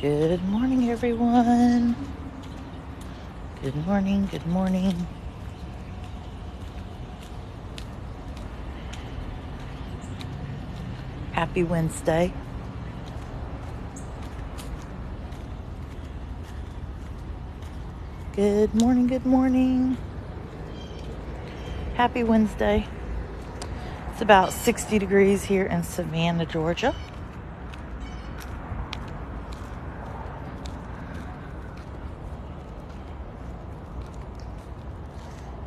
Good morning, everyone. Good morning, good morning. Happy Wednesday. Good morning, good morning. Happy Wednesday. It's about 60 degrees here in Savannah, Georgia.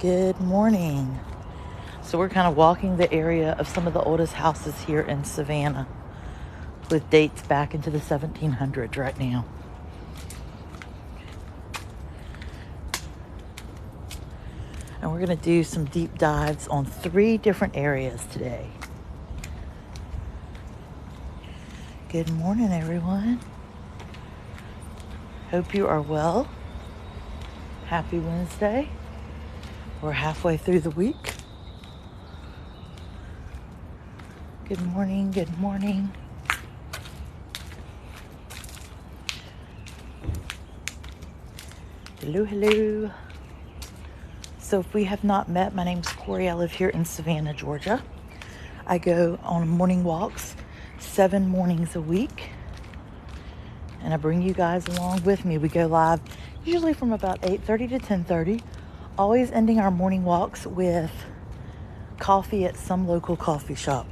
Good morning. So we're kind of walking the area of some of the oldest houses here in Savannah with dates back into the 1700s right now. And we're going to do some deep dives on 3 different areas today. Good morning, everyone. Hope you are well. Happy Wednesday. We're halfway through the week. Good morning, good morning. Hello, hello. So if we have not met, my name's Corey. I live here in Savannah, Georgia. I go on morning walks 7 mornings a week. And I bring you guys along with me. We go live usually from about 8:30 to 10:30. Always ending our morning walks with coffee at some local coffee shop.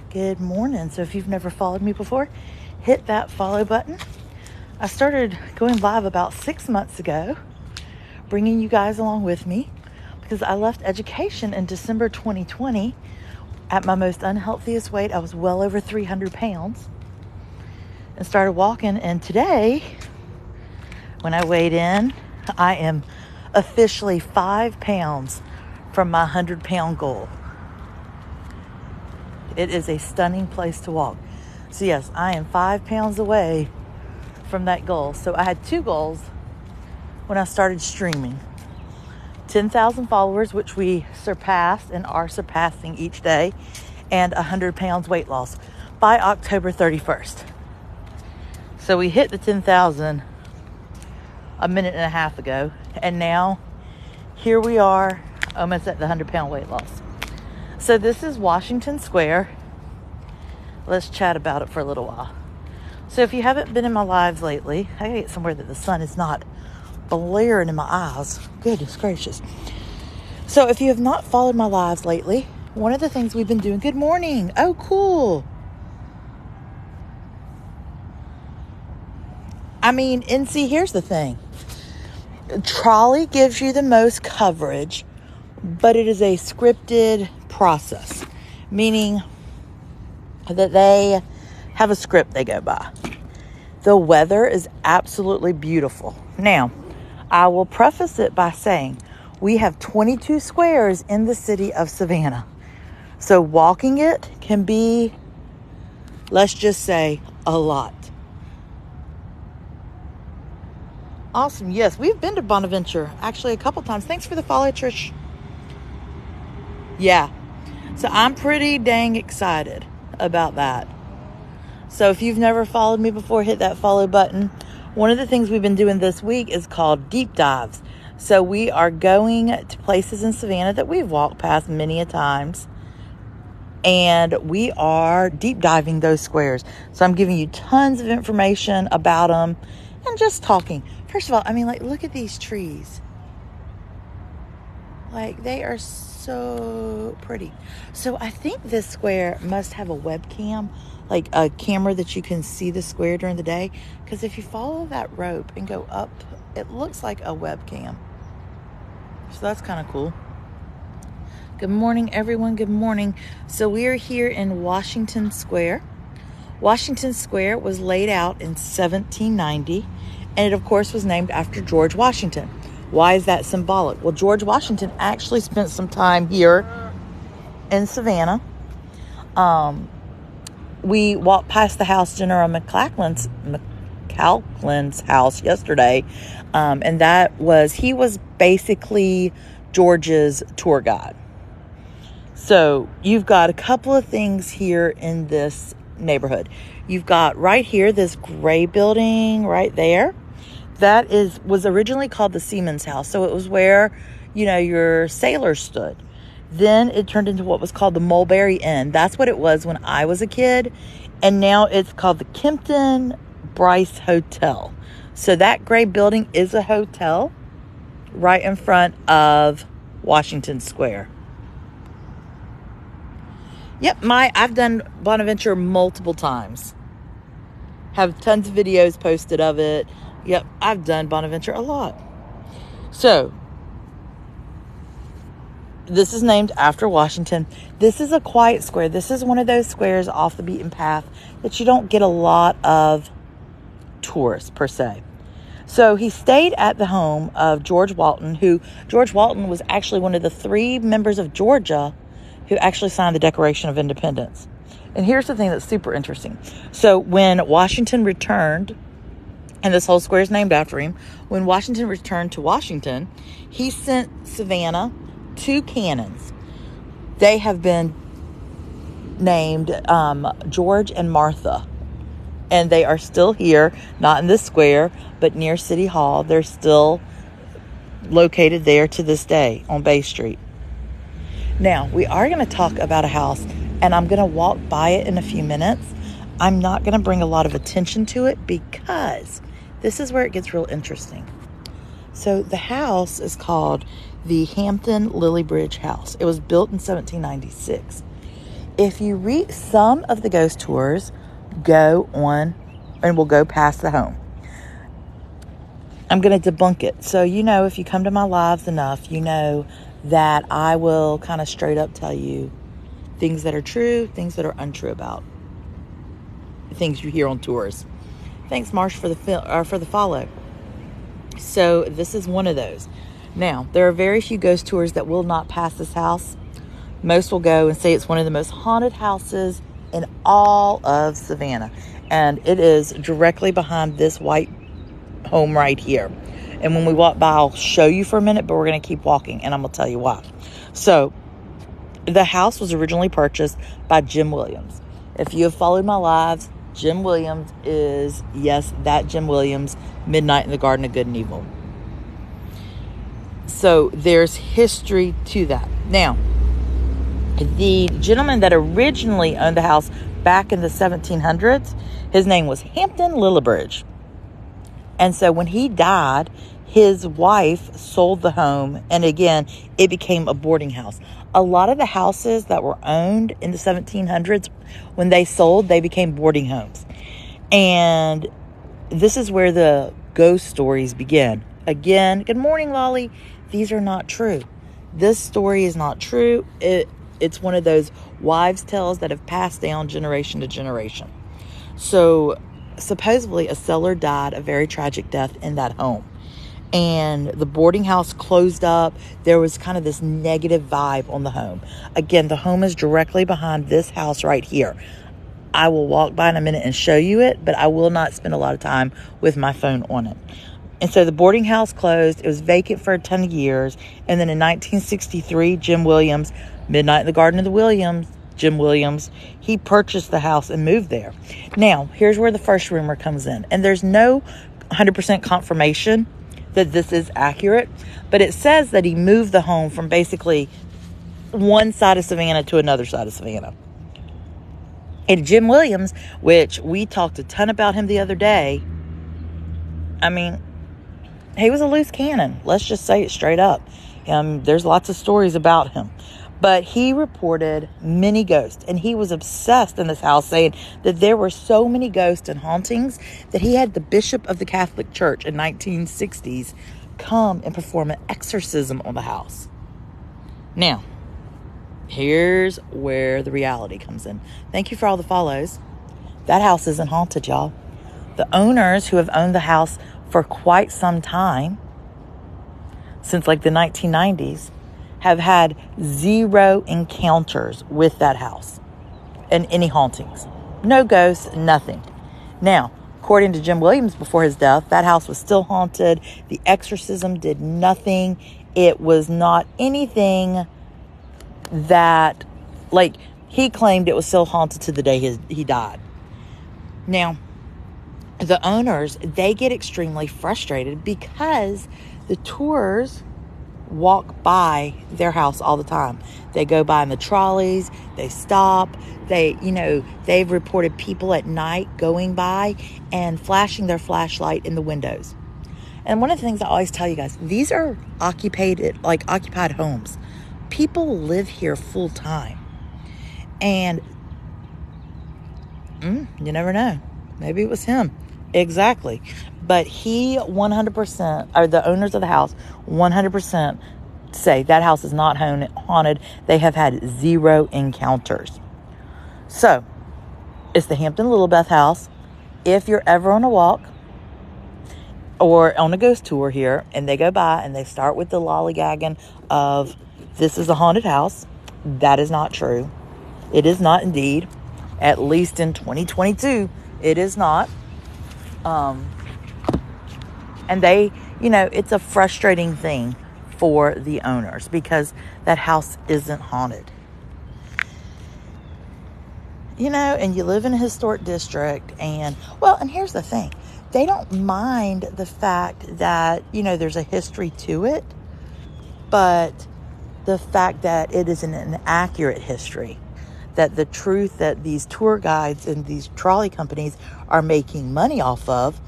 Good morning. So if you've never followed me before, hit that follow button. I started going live about 6 months ago, bringing you guys along with me because I left education in December 2020 at my most unhealthiest weight. I was well over 300 pounds and started walking. And today, when I weighed in, I am officially 5 pounds from my 100-pound goal. It is a stunning place to walk. So yes, I am 5 pounds away from that goal. So I had 2 goals when I started streaming. 10,000 followers, which we surpassed and are surpassing each day, and 100 pounds weight loss by October 31st. So we hit the 10,000 a minute and a half ago, and now here we are almost at the 100-pound weight loss. So this is Washington Square. Let's chat about it for a little while. So if you haven't been in my lives lately, I gotta get somewhere that the sun is not blaring in my eyes. Goodness gracious. So if you have not followed my lives lately, one of the things we've been doing, good morning. Oh, cool. And see, here's the thing. Trolley gives you the most coverage, but it is a scripted process, meaning that they have a script they go by. The weather is absolutely beautiful. Now, I will preface it by saying we have 22 squares in the city of Savannah. So walking it can be, let's just say, a lot. Awesome. Yes, we've been to Bonaventure actually a couple times. Thanks for the follow, Trish. Yeah. So I'm pretty dang excited about that. So if you've never followed me before, hit that follow button. One of the things we've been doing this week is called deep dives. So we are going to places in Savannah that we've walked past many a times, and we are deep diving those squares. So I'm giving you tons of information about them and just talking. First of all, look at these trees. They are so pretty. So I think this square must have a webcam, like a camera that you can see the square during the day. Because if you follow that rope and go up, it looks like a webcam. So that's kind of cool. Good morning, everyone. Good morning. So we are here in Washington Square. Washington Square was laid out in 1790, and it, of course, was named after George Washington. Why is that symbolic? Well, George Washington actually spent some time here in Savannah. We walked past the house, General McCalklin's house yesterday, and he was basically George's tour guide. So you've got a couple of things here in this neighborhood. You've got right here this gray building right there. That was originally called the Seaman's House. So it was where, your sailors stood. Then it turned into what was called the Mulberry Inn. That's what it was when I was a kid. And now it's called the Kempton Bryce Hotel. So that gray building is a hotel right in front of Washington Square. Yep, I've done Bonaventure multiple times. Have tons of videos posted of it. Yep, I've done Bonaventure a lot. So, this is named after Washington. This is a quiet square. This is one of those squares off the beaten path that you don't get a lot of tourists, per se. So, he stayed at the home of George Walton, George Walton was actually one of the 3 members of Georgia who actually signed the Declaration of Independence. And here's the thing that's super interesting. So when Washington returned, and this whole square is named after him, when Washington returned to Washington, he sent Savannah 2 cannons. They have been named George and Martha. And they are still here, not in this square, but near City Hall. They're still located there to this day on Bay Street. Now, we are going to talk about a house, and I'm going to walk by it in a few minutes. I'm not going to bring a lot of attention to it because this is where it gets real interesting. So the house is called the Hampton Lilliebridge House. It was built in 1796. If you read some of the ghost tours, go on and we'll go past the home. I'm going to debunk it. So, if you come to my lives enough, that I will kind of straight up tell you things that are true, things that are untrue about things you hear on tours. Thanks, Marsh, for the follow. So this is one of those. Now, there are very few ghost tours that will not pass this house. Most will go and say it's one of the most haunted houses in all of Savannah. And it is directly behind this white home right here. And when we walk by, I'll show you for a minute, but we're going to keep walking, and I'm going to tell you why. So, the house was originally purchased by Jim Williams. If you have followed my lives, Jim Williams is, yes, that Jim Williams, Midnight in the Garden of Good and Evil. So, there's history to that. Now, the gentleman that originally owned the house back in the 1700s, his name was Hampton Lilliebridge. And so when he died, his wife sold the home. And again, it became a boarding house. A lot of the houses that were owned in the 1700s, when they sold, they became boarding homes. And this is where the ghost stories begin. Again, good morning, Lolly. These are not true. This story is not true. It's one of those wives' tales that have passed down generation to generation. So supposedly a seller died a very tragic death in that home, and the boarding house closed up. There was kind of this negative vibe on the home. Again, the home is directly behind this house right here. I will walk by in a minute and show you it, but I will not spend a lot of time with my phone on it. And so the boarding house closed. It was vacant for a ton of years. And then in 1963, Jim Williams, Midnight in the Garden of the Williams, Jim Williams, he purchased the house and moved there. Now, here's where the first rumor comes in. And there's no 100% confirmation that this is accurate, but it says that he moved the home from basically one side of Savannah to another side of Savannah. And Jim Williams, which we talked a ton about him the other day, I mean, he was a loose cannon. Let's just say it straight up. There's lots of stories about him. But he reported many ghosts, and he was obsessed in this house, saying that there were so many ghosts and hauntings that he had the bishop of the Catholic Church in 1960s come and perform an exorcism on the house. Now, here's where the reality comes in. Thank you for all the follows. That house isn't haunted, y'all. The owners who have owned the house for quite some time, since like the 1990s, have had 0 encounters with that house and any hauntings. No ghosts, nothing. Now, according to Jim Williams before his death, that house was still haunted. The exorcism did nothing. It was not anything that, like, he claimed it was still haunted to the day he died. Now, the owners, they get extremely frustrated because the tours walk by their house all the time. They go by in the trolleys, they stop, they've reported people at night going by and flashing their flashlight in the windows. And one of the things I always tell you guys, these are occupied homes. People live here full time. And you never know. Maybe it was him. Exactly. But he 100%, or the owners of the house 100% say that house is not haunted. They have had 0 encounters. So, it's the Hampton Lilibeth house. If you're ever on a walk or on a ghost tour here, and they go by and they start with the lollygagging of, this is a haunted house, that is not true. It is not indeed. At least in 2022, it is not. And they, it's a frustrating thing for the owners because that house isn't haunted. And you live in a historic district, and here's the thing. They don't mind the fact that, there's a history to it, but the fact that it is an inaccurate history, that the truth that these tour guides and these trolley companies are making money off of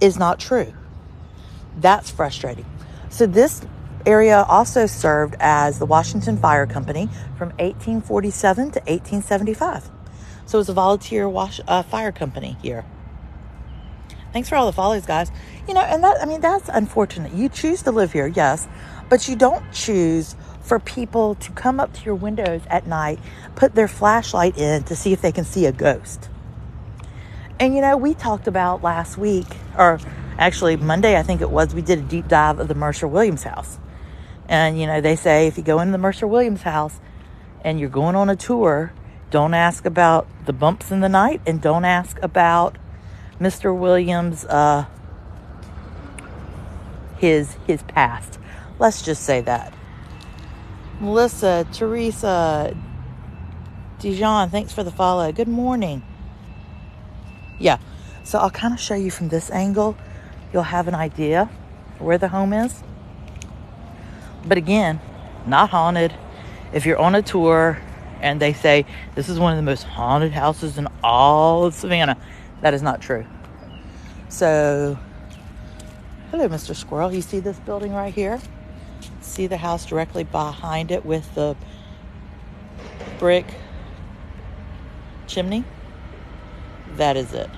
is not true. That's frustrating. So this area also served as the Washington Fire Company from 1847 to 1875. So it was a volunteer fire company here. Thanks for all the follows, guys. And that's unfortunate. You choose to live here, yes, but you don't choose for people to come up to your windows at night, put their flashlight in to see if they can see a ghost. And we talked about last week, or actually Monday, I think it was, we did a deep dive of the Mercer Williams house. And, they say if you go into the Mercer Williams house and you're going on a tour, don't ask about the bumps in the night and don't ask about Mr. Williams, his past. Let's just say that. Melissa, Teresa, Dijon, thanks for the follow. Good morning. Yeah, so I'll kind of show you from this angle. You'll have an idea where the home is. But again, not haunted. If you're on a tour and they say, this is one of the most haunted houses in all of Savannah, that is not true. So, hello, Mr. Squirrel. You see this building right here? See the house directly behind it with the brick chimney? That is it.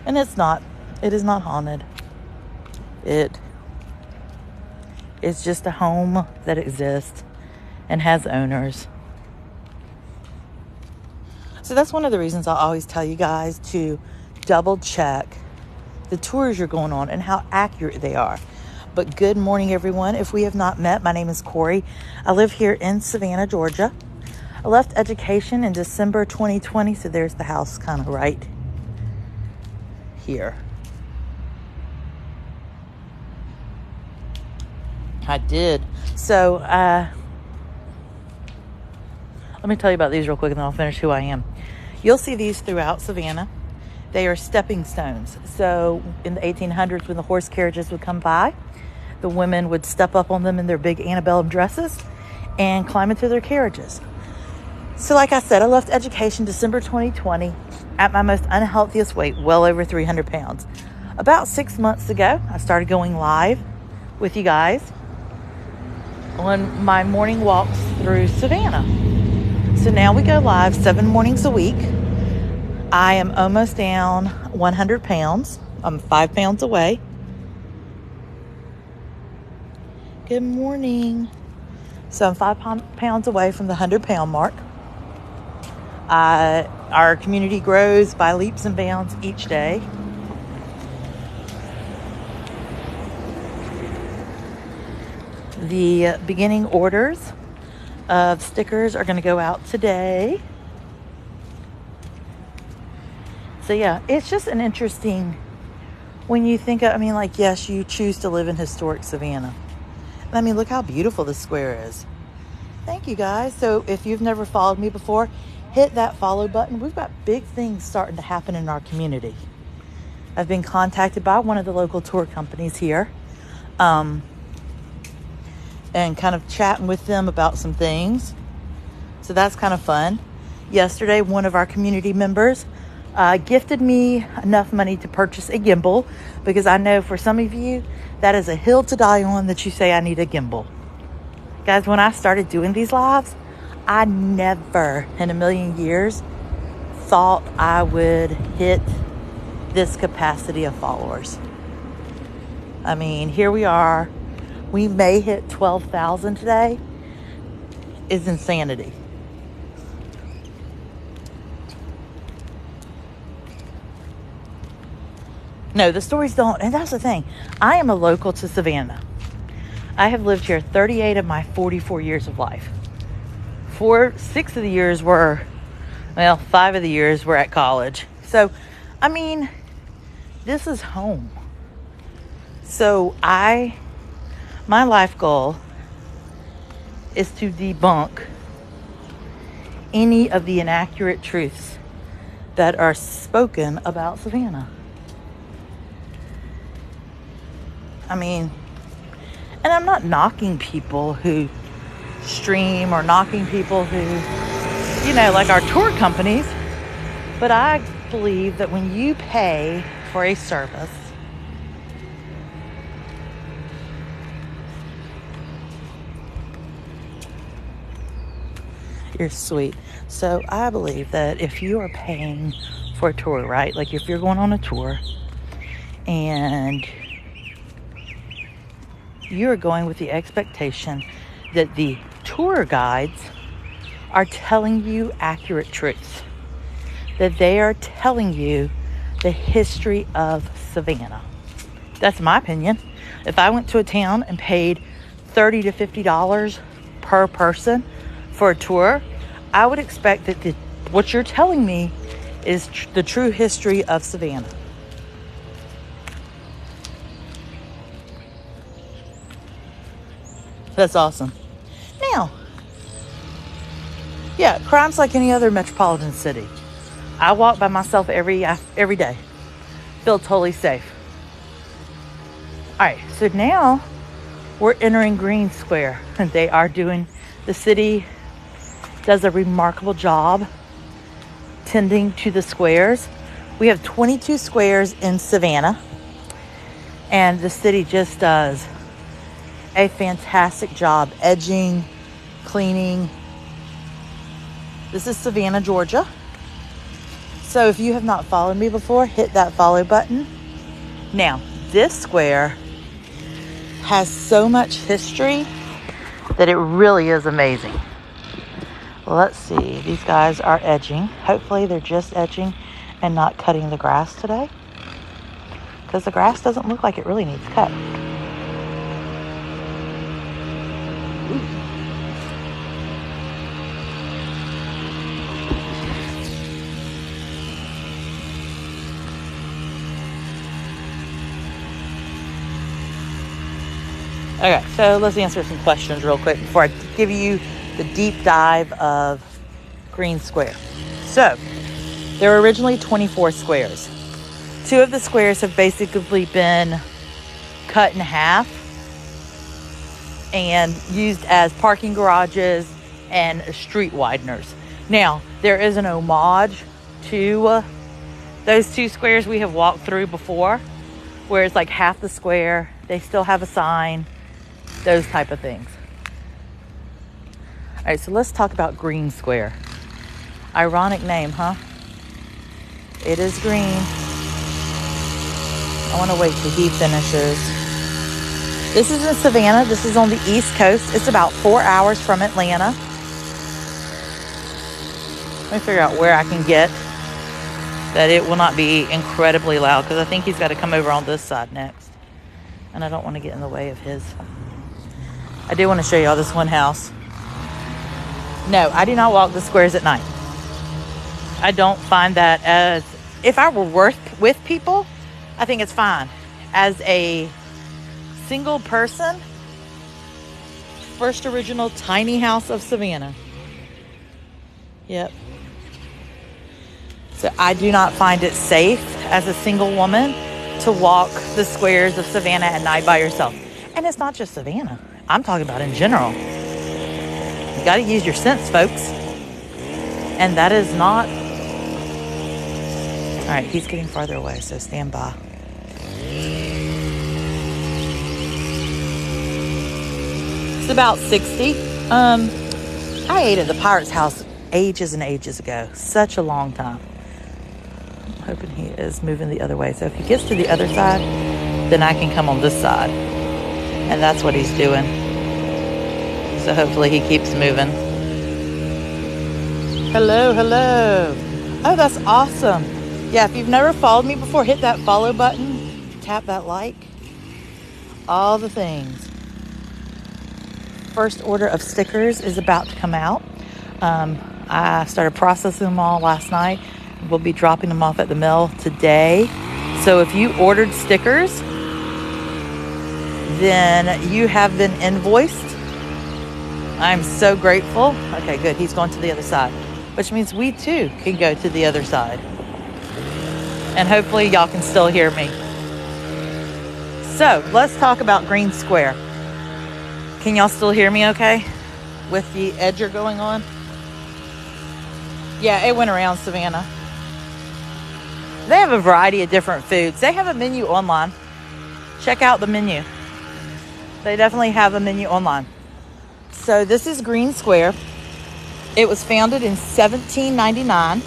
And it is not haunted. It is just a home that exists and has owners. So that's one of the reasons I always tell you guys to double check the tours you're going on and how accurate they are. But good morning, everyone. If we have not met, my name is Corey. I live here in Savannah, Georgia. I left education in December 2020, so there's the house kind of right here. I did. So, let me tell you about these real quick and then I'll finish who I am. You'll see these throughout Savannah. They are stepping stones. So in the 1800s, when the horse carriages would come by, the women would step up on them in their big antebellum dresses and climb into their carriages. So like I said, I left education December 2020 at my most unhealthiest weight, well over 300 pounds. About 6 months ago, I started going live with you guys on my morning walks through Savannah. So now we go live 7 mornings a week. I am almost down 100 pounds. I'm 5 pounds away. Good morning. So I'm 5 pounds away from the 100-pound mark. Our community grows by leaps and bounds each day. The beginning orders of stickers are going to go out today. So yeah, it's just an interesting, when you think of, yes, you choose to live in historic Savannah. Look how beautiful this square is. Thank you guys. So if you've never followed me before, hit that follow button. We've got big things starting to happen in our community. I've been contacted by one of the local tour companies here, and kind of chatting with them about some things. So that's kind of fun. Yesterday, one of our community members gifted me enough money to purchase a gimbal, because I know for some of you, that is a hill to die on, that you say, I need a gimbal. Guys, when I started doing these lives, I never in a million years thought I would hit this capacity of followers. I mean, here we are. We may hit 12,000 today. It's insanity. No, the stories don't. And that's the thing. I am a local to Savannah. I have lived here 38 of my 44 years of life. 6 of the years were, 5 of the years were at college. So, I mean, this is home. So my life goal is to debunk any of the inaccurate truths that are spoken about Savannah. I mean, and I'm not knocking people who stream or knocking people who, like our tour companies, but I believe that when you pay for a service, you're sweet. So I believe that if you are paying for a tour, right? Like if you're going on a tour and you're going with the expectation that the tour guides are telling you accurate truths, that they are telling you the history of Savannah. That's my opinion. If I went to a town and paid $30 to $50 per person for a tour, I would expect that what you're telling me is the true history of Savannah. That's awesome. Now, yeah, crime's like any other metropolitan city. I walk by myself every day. Feel totally safe. All right, so now we're entering Green Square. And the city does a remarkable job tending to the squares. We have 22 squares in Savannah, and the city just does a fantastic job edging, cleaning. This is Savannah, Georgia. So if you have not followed me before, hit that follow button. Now, this square has so much history that it really is amazing. Let's see. These guys are edging. Hopefully they're just edging and not cutting the grass today, because the grass doesn't look like it really needs cut. Okay, so let's answer some questions real quick before I give you the deep dive of Green Square. So, there were originally 24 squares. 2 of the squares have basically been cut in half and used as parking garages and street wideners. Now, there is an homage to those 2 squares we have walked through before, where it's like half the square, they still have a sign, those type of things. All right, so let's talk about Green Square. Ironic name, huh? It is green. I want to wait till he finishes. This is in Savannah. This is on the East Coast. It's about 4 hours from Atlanta. Let me figure out where I can get that it will not be incredibly loud, because I think he's got to come over on this side next. And I don't want to get in the way of his. I do want to show y'all this one house. No, I do not walk the squares at night. I don't find that as... If I were with people, I think it's fine. As a single person, first original tiny house of Savannah. Yep. So I do not find it safe as a single woman to walk the squares of Savannah at night by yourself. And it's not just Savannah. I'm talking about in general. You got to use your sense, folks. And that is not... All right, he's getting farther away, so stand by. It's about 60. I ate at the Pirate's House ages and ages ago. Such a long time. I'm hoping he is moving the other way. So if he gets to the other side, then I can come on this side. And that's what he's doing. So hopefully he keeps moving. Hello, hello. Oh, that's awesome. Yeah, if you've never followed me before, hit that follow button. Tap that like. All the things. First order of stickers is about to come out. I started processing them all last night. We'll be dropping them off at the mail today. So if you ordered stickers, then you have been invoiced. I'm so grateful. Okay, good. He's going to the other side, which means we too can go to the other side. And hopefully y'all can still hear me. So let's talk about Green Square. Can y'all still hear me okay? With the edger going on? Yeah, it went around Savannah. They have a variety of different foods. They have a menu online. Check out the menu. They definitely have a menu online. So this is Green Square. It was founded in 1799.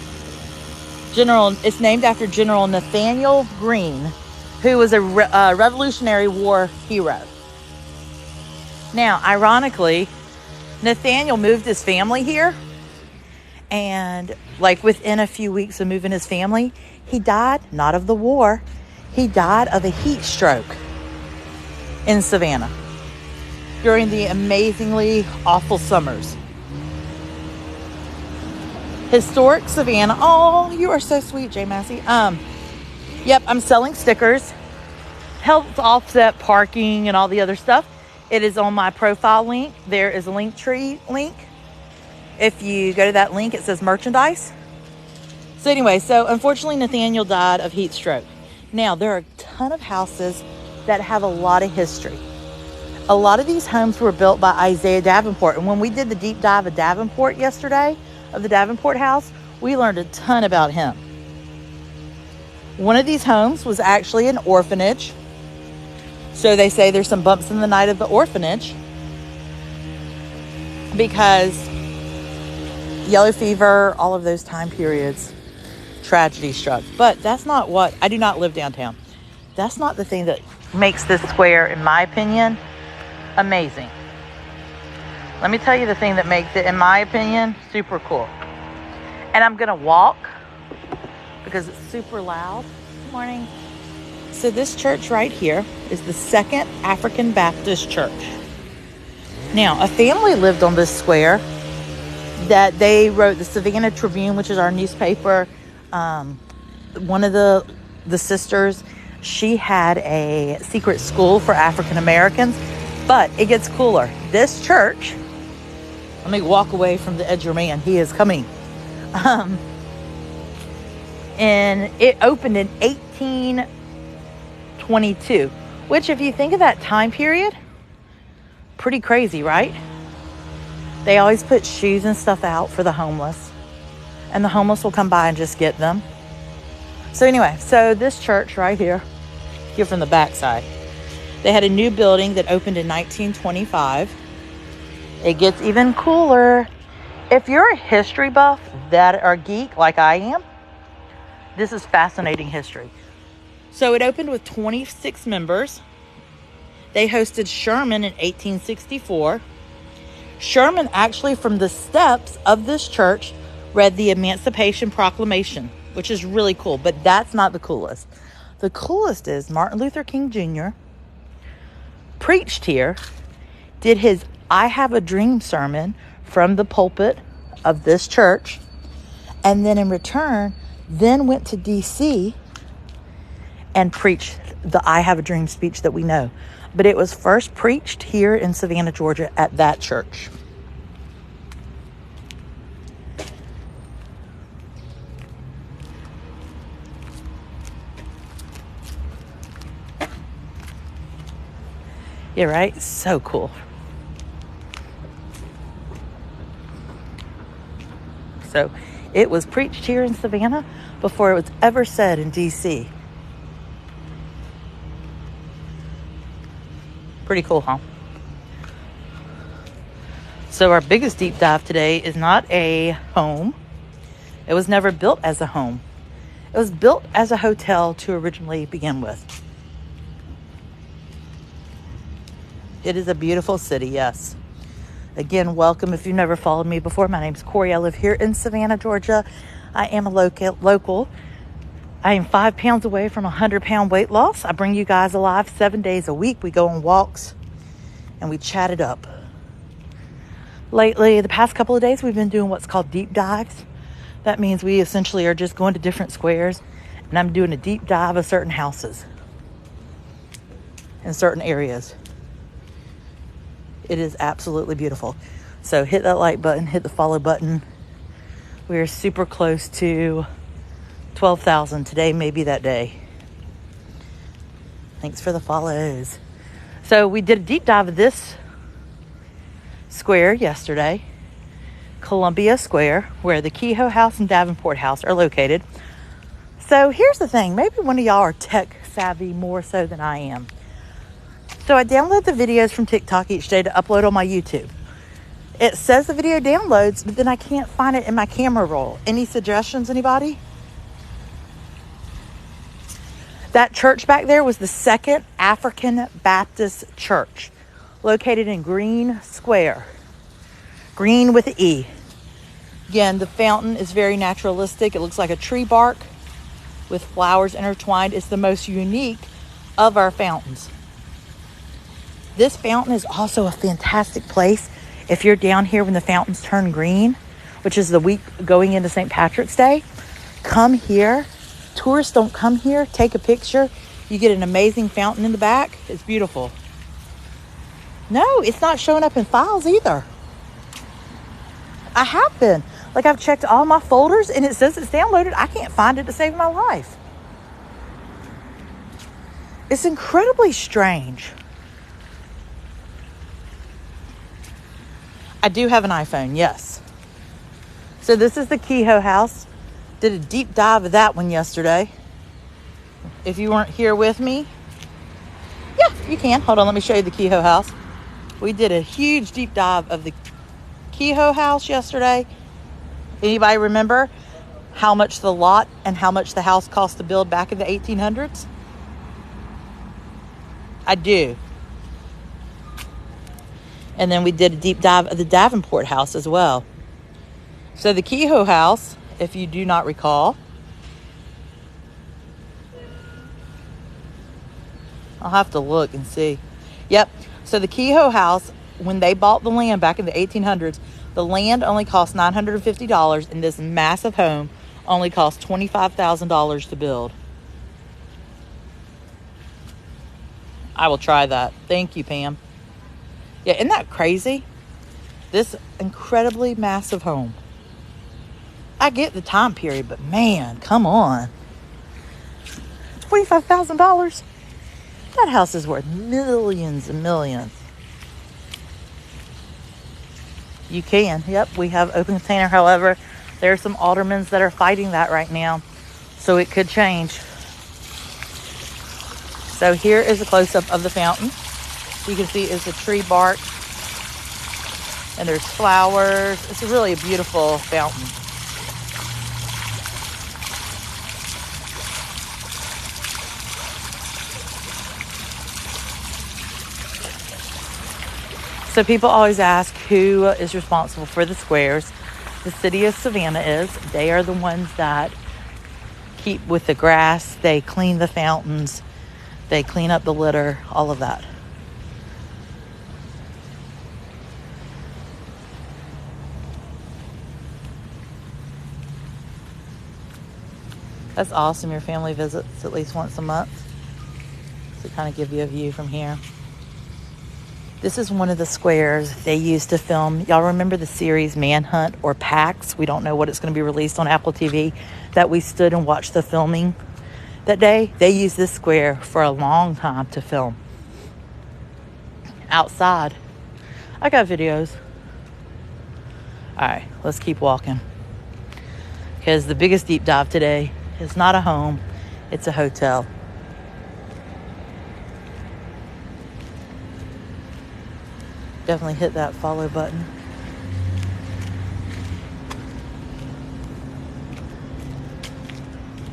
It's named after General Nathaniel Greene, who was a Revolutionary War hero. Now, ironically, Nathaniel moved his family here, and like within a few weeks of moving his family, he died, not of the war, he died of a heat stroke in Savannah during the amazingly awful summers. Historic Savannah. Oh, you are so sweet, Jay Massey. Yep, I'm selling stickers. Helps offset parking and all the other stuff. It is on my profile link. There is a Linktree link. If you go to that link, it says merchandise. So anyway, unfortunately, Nathaniel died of heat stroke. Now, there are a ton of houses that have a lot of history. A lot of these homes were built by Isaiah Davenport. And when we did the deep dive of Davenport yesterday, of the Davenport house, we learned a ton about him. One of these homes was actually an orphanage. So they say there's some bumps in the night of the orphanage because yellow fever, all of those time periods, tragedy struck. But that's not what, I do not live downtown. That's not the thing that makes this square, in my opinion, amazing. Let me tell you the thing that makes it, in my opinion, super cool. And I'm going to walk because it's super loud. Good morning. So this church right here is the Second African Baptist Church. Now, a family lived on this square that they wrote the Savannah Tribune, which is our newspaper. One of the sisters, she had a secret school for African Americans. But it gets cooler. This church, let me walk away from the edger man. He is coming. And it opened in 1822, which if you think of that time period, pretty crazy, right? They always put shoes and stuff out for the homeless, and the homeless will come by and just get them. So anyway, so this church right here from the back side, they had a new building that opened in 1925. It gets even cooler. If you're a history buff or geek like I am, this is fascinating history. So it opened with 26 members. They hosted Sherman in 1864. Sherman actually, from the steps of this church, read the Emancipation Proclamation, which is really cool, but that's not the coolest. The coolest is Martin Luther King Jr. preached here, did his I Have a Dream sermon from the pulpit of this church, and then in return, then went to D.C. and preached the I Have a Dream speech that we know. But it was first preached here in Savannah, Georgia at that church. Yeah, right? So cool. So it was preached here in Savannah before it was ever said in DC. Pretty cool, huh? So our biggest deep dive today is not a home. It was never built as a home. It was built as a hotel to originally begin with. It is a beautiful city, yes. Again, welcome if you've never followed me before. My name's Corey. I live here in Savannah, Georgia. I am a local. I am 5 pounds away from a 100-pound weight loss. I bring you guys alive 7 days a week. We go on walks and we chat it up. Lately, the past couple of days, we've been doing what's called deep dives. That means we essentially are just going to different squares, and I'm doing a deep dive of certain houses in certain areas. It is absolutely beautiful. So hit that like button, hit the follow button. We're super close to 12,000. Today may be that day. Thanks for the follows. So we did a deep dive of this square yesterday, Columbia Square, where the Kehoe House and Davenport House are located. So here's the thing. Maybe one of y'all are tech savvy more so than I am. So I download the videos from TikTok each day to upload on my YouTube. It says the video downloads, but then I can't find it in my camera roll. Any suggestions, anybody? That church back there was the Second African Baptist Church, located in Green Square. Green with an E. Again, the fountain is very naturalistic. It looks like a tree bark with flowers intertwined. It's the most unique of our fountains. This fountain is also a fantastic place if you're down here when the fountains turn green, which is the week going into St. Patrick's Day. Come here. Tourists don't come here. Take a picture. You get an amazing fountain in the back. It's beautiful. No, it's not showing up in files either. I have been. Like, I've checked all my folders and it says it's downloaded. I can't find it to save my life. It's incredibly strange. I do have an iPhone, yes. So this is the Kehoe House. Did a deep dive of that one yesterday. If you weren't here with me, yeah, you can. Hold on, let me show you the Kehoe House. We did a huge deep dive of the Kehoe House yesterday. Anybody remember how much the lot and how much the house cost to build back in the 1800s? I do. And then we did a deep dive of the Davenport House as well. So the Kehoe House, if you do not recall, I'll have to look and see. Yep. So the Kehoe House, when they bought the land back in the 1800s, the land only cost $950, and this massive home only cost $25,000 to build. I will try that. Thank you, Pam. Yeah, isn't that crazy? This incredibly massive home. I get the time period, but man, come on. $25,000. That house is worth millions and millions. You can. Yep, we have open container. However, there are some aldermans that are fighting that right now, so it could change. So here is a close-up of the fountain. You can see it's a tree bark, and there's flowers. It's really a beautiful fountain. So people always ask who is responsible for the squares. The city of Savannah is. They are the ones that keep with the grass. They clean the fountains. They clean up the litter, all of that. That's awesome. Your family visits at least once a month. To kind of give you a view from here. This is one of the squares they used to film. Y'all remember the series Manhunt or PAX? We don't know what it's going to be released on Apple TV. That we stood and watched the filming that day. They used this square for a long time to film. outside. I got videos. All right, let's keep walking. Because the biggest deep dive today is not a home, it's a hotel. Definitely hit that follow button.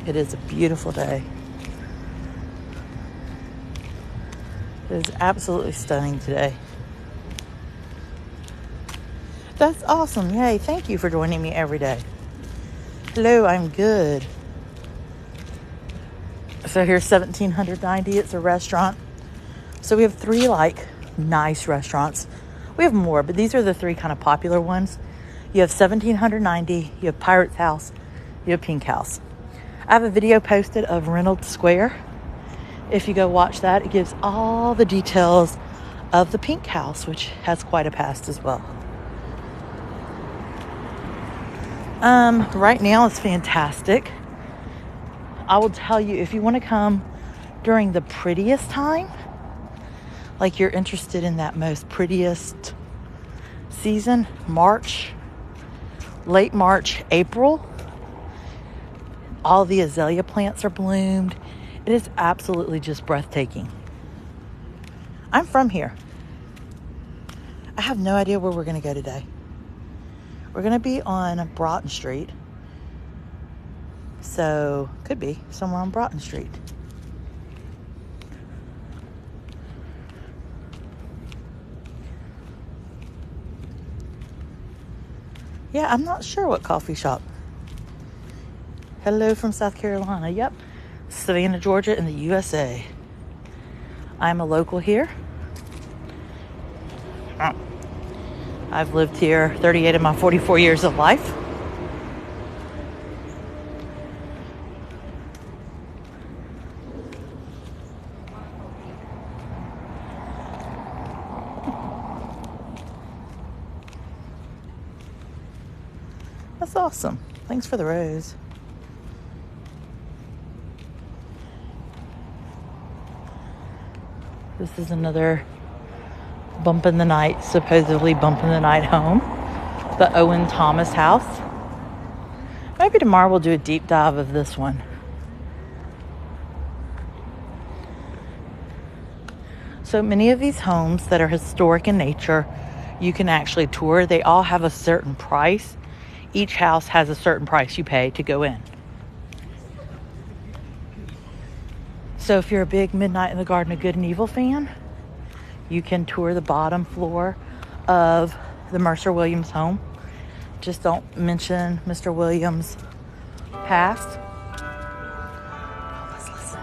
It is a beautiful day. It is absolutely stunning today. That's awesome. Yay. Thank you for joining me every day. Hello, I'm good. So here's 1790. It's a restaurant. So we have 3 like nice restaurants. We have more, but these are the 3 kind of popular ones. You have 1790, you have Pirate's House, you have Pink House. I have a video posted of Reynolds Square. If you go watch that, it gives all the details of the Pink House, which has quite a past as well. Right now it's fantastic. I will tell you, if you want to come during the prettiest time, like you're interested in that most prettiest season, March, late March, April, all the azalea plants are bloomed. It is absolutely just breathtaking. I'm from here. I have no idea where we're going to go today. We're going to be on Broughton Street. So, could be somewhere on Broughton Street. Yeah, I'm not sure what coffee shop. Hello from South Carolina. Yep. Savannah, Georgia in the USA. I'm a local here. I've lived here 38 of my 44 years of life. That's awesome. Thanks for the rose. This is another bump in the night, supposedly bump in the night home. The Owen Thomas house. Maybe tomorrow we'll do a deep dive of this one. So many of these homes that are historic in nature, you can actually tour. They all have a certain price. Each house has a certain price you pay to go in. So if you're a big Midnight in the Garden of Good and Evil fan, you can tour the bottom floor of the Mercer Williams home. Just don't mention Mr. Williams' past. Let's listen.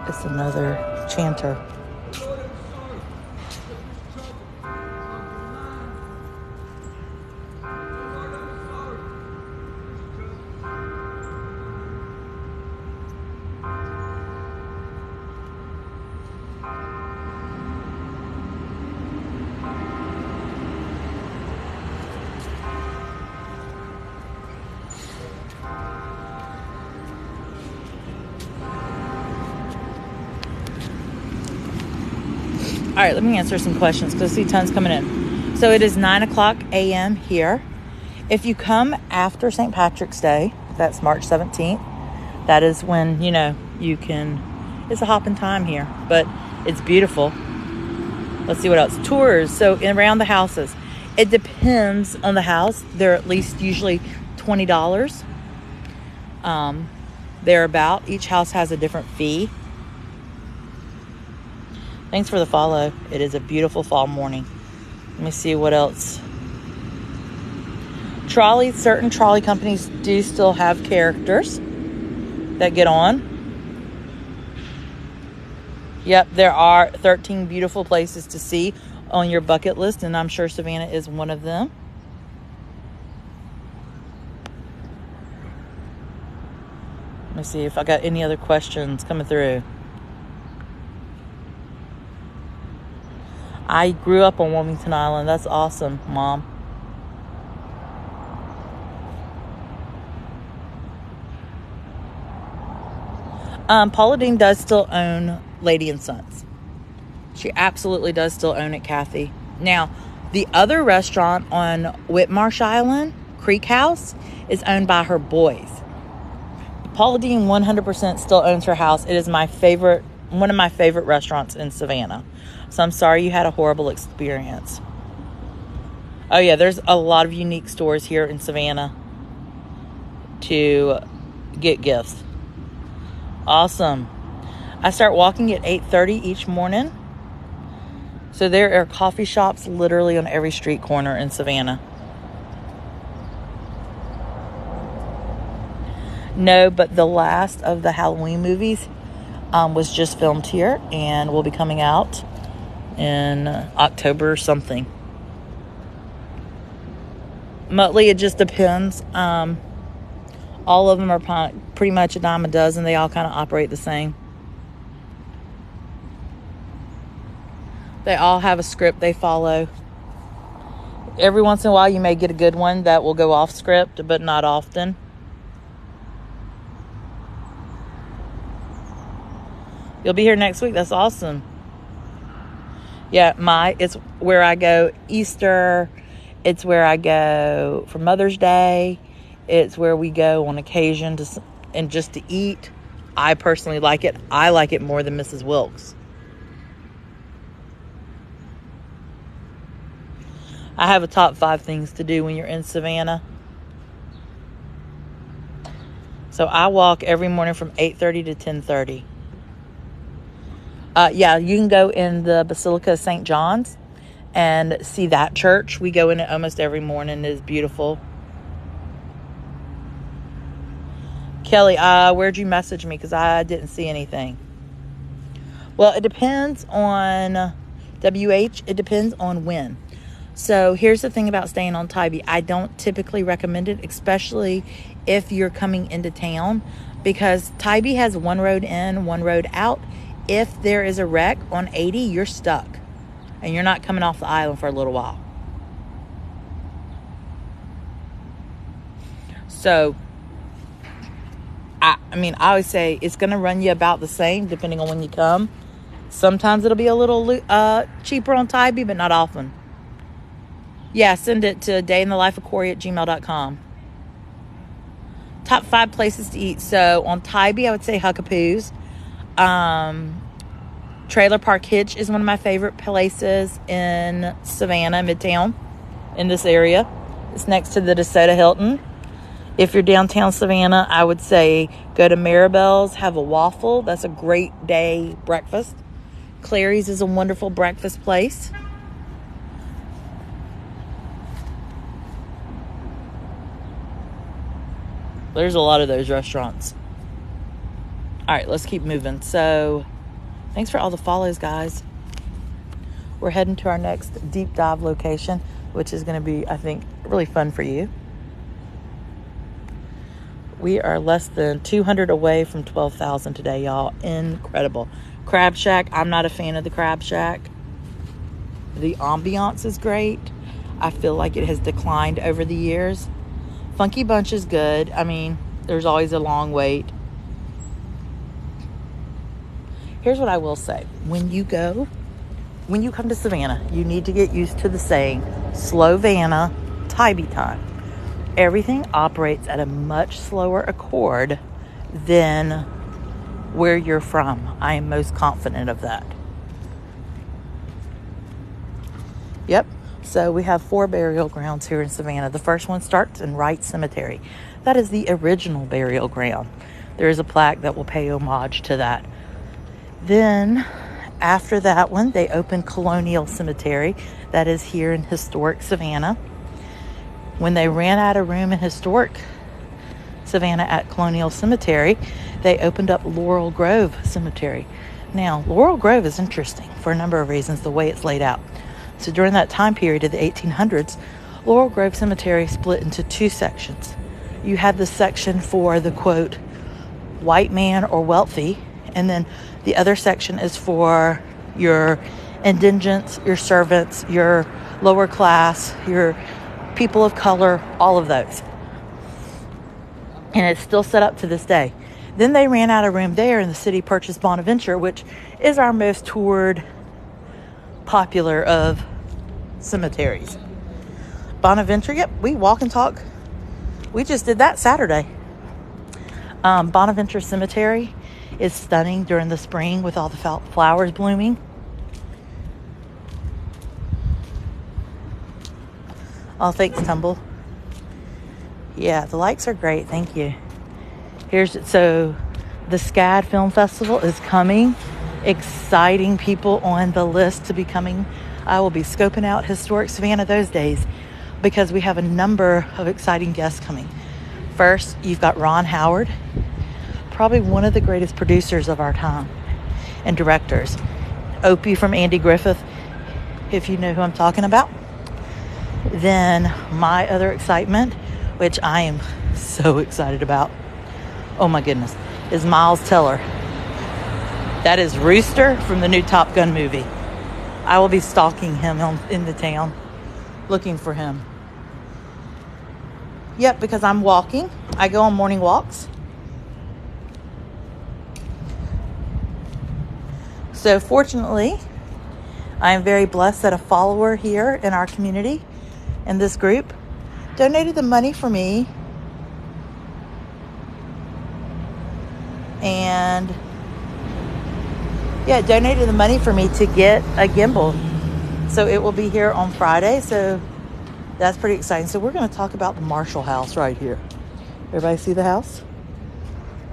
It's another chanter. All right, let me answer some questions because I see tons coming in. So it is 9:00 a.m. here. If you come after St. Patrick's Day, that's March 17th, that is when, you can, it's a hopping time here, but it's beautiful. Let's see what else. Tours, so around the houses. It depends on the house. They're at least usually $20. Thereabout. Each house has a different fee. Thanks for the follow. It is a beautiful fall morning. Let me see what else. Trolleys. Certain trolley companies do still have characters that get on. Yep, there are 13 beautiful places to see on your bucket list, and I'm sure Savannah is one of them. Let me see if I got any other questions coming through. I grew up on Wilmington Island. That's awesome, Mom. Paula Deen does still own Lady and Sons. She absolutely does still own it, Kathy. Now, the other restaurant on Whitmarsh Island, Creek House, is owned by her boys. Paula Deen 100% still owns her house. It is my favorite, one of my favorite restaurants in Savannah. So I'm sorry you had a horrible experience. Oh yeah, there's a lot of unique stores here in Savannah to get gifts. Awesome. I start walking at 8:30 each morning. So there are coffee shops literally on every street corner in Savannah. No, but the last of the Halloween movies was just filmed here and will be coming out in October or something. Muttley, it just depends. All of them are pretty much a dime a dozen. They all kind of operate the same. They all have a script they follow. Every once in a while you may get a good one that will go off script, but not often. You'll be here next week. That's awesome. Yeah, it's where I go Easter. It's where I go for Mother's Day. It's where we go on occasion just to eat. I personally like it. I like it more than Mrs. Wilkes. I have a top 5 things to do when you're in Savannah. So I walk every morning from 8:30 to 10:30. Yeah, you can go in the Basilica of St. John's and see that church. We go in it almost every morning. It is beautiful. Kelly, where'd you message me? Because I didn't see anything. Well, it depends on WH. It depends on when. So here's the thing about staying on Tybee. I don't typically recommend it, especially if you're coming into town, because Tybee has one road in, one road out. If there is a wreck on 80, you're stuck and you're not coming off the island for a little while. So, I always say it's going to run you about the same depending on when you come. Sometimes it'll be a little cheaper on Tybee, but not often. Yeah, send it to dayinthelifeofcorey@gmail.com. Top 5 places to eat. So on Tybee, I would say Huckapoo's. Trailer Park Hitch is one of my favorite places in Savannah, Midtown, in this area. It's next to the DeSoto Hilton. If you're downtown Savannah, I would say go to Maribel's, have a waffle. That's a great day breakfast. Clary's is a wonderful breakfast place. There's a lot of those restaurants. All right, let's keep moving. So, thanks for all the follows, guys. We're heading to our next deep dive location, which is going to be, I think, really fun for you. We are less than 200 away from 12,000 today, y'all. Incredible. Crab Shack. I'm not a fan of the Crab Shack. The ambiance is great. I feel like it has declined over the years. Funky Bunch is good. There's always a long wait. Here's what I will say. When you come to Savannah, you need to get used to the saying, Slow-vanna, Tybee time. Everything operates at a much slower accord than where you're from. I am most confident of that. Yep. So we have 4 burial grounds here in Savannah. The first one starts in Wright Cemetery. That is the original burial ground. There is a plaque that will pay homage to that. Then after that one, they opened Colonial Cemetery. That is here in historic Savannah. When they ran out of room in historic Savannah at Colonial Cemetery, they opened up Laurel Grove Cemetery. Now, Laurel Grove is interesting for a number of reasons, the way it's laid out. So during that time period of the 1800s, Laurel Grove Cemetery split into 2 sections. You had the section for the, quote, white man or wealthy, and then the other section is for your indigents, your servants, your lower class, your people of color, all of those. And it's still set up to this day. Then they ran out of room there, and the city purchased Bonaventure, which is our most toured, popular of cemeteries. Bonaventure, yep, we walk and talk. We just did that Saturday. Bonaventure Cemetery is stunning during the spring with all the flowers blooming. Oh, thanks, Tumble. Yeah, the likes are great. Thank you. So the SCAD Film Festival is coming. Exciting people on the list to be coming. I will be scoping out Historic Savannah those days because we have a number of exciting guests coming. First, you've got Ron Howard, probably one of the greatest producers of our time and directors. Opie from Andy Griffith, if you know who I'm talking about. Then my other excitement, which I am so excited about, oh my goodness, is Miles Teller. That is Rooster from the new Top Gun movie. I will be stalking him in the town, looking for him. Yep, because I'm walking. I go on morning walks. So fortunately, I am very blessed that a follower here in our community, in this group, donated the money for me. And yeah, donated the money for me to get a gimbal. So it will be here on Friday. So that's pretty exciting. So we're going to talk about the Marshall House right here. Everybody see the house?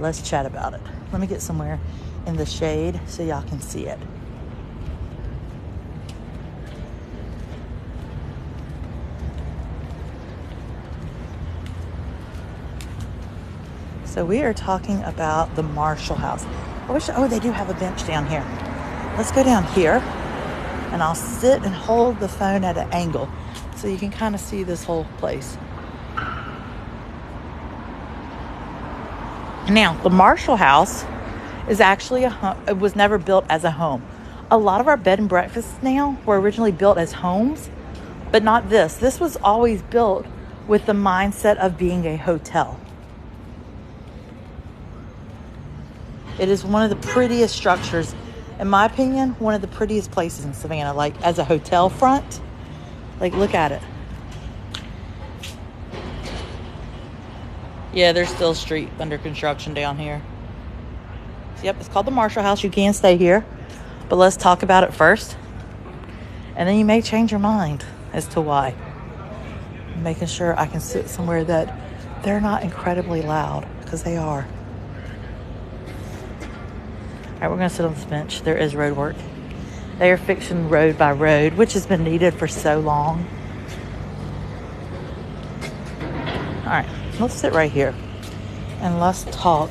Let's chat about it. Let me get somewhere in the shade so y'all can see it. So we are talking about the Marshall House. They do have a bench down here. Let's go down here and I'll sit and hold the phone at an angle so you can kind of see this whole place. Now, the Marshall House is actually it was never built as a home. A lot of our bed and breakfasts now were originally built as homes, but not this. This was always built with the mindset of being a hotel. It is one of the prettiest structures, in my opinion, one of the prettiest places in Savannah, like as a hotel front. Like, look at it. Yeah, there's still a street under construction down here. Yep, it's called the Marshall House. You can stay here, but let's talk about it first. And then you may change your mind as to why. I'm making sure I can sit somewhere that they're not incredibly loud, because they are. All right, we're going to sit on this bench. There is road work. They are fixing road by road, which has been needed for so long. All right, let's sit right here and let's talk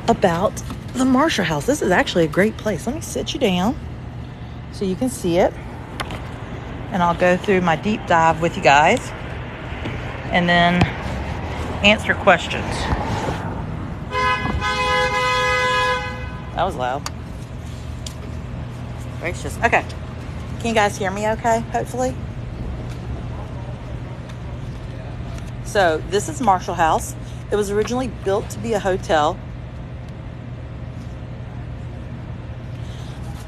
about the Marshall House. This is actually a great place. Let me sit you down so you can see it. And I'll go through my deep dive with you guys and then answer questions. That was loud. Gracious. Okay. Can you guys hear me okay, hopefully? So, this is Marshall House. It was originally built to be a hotel.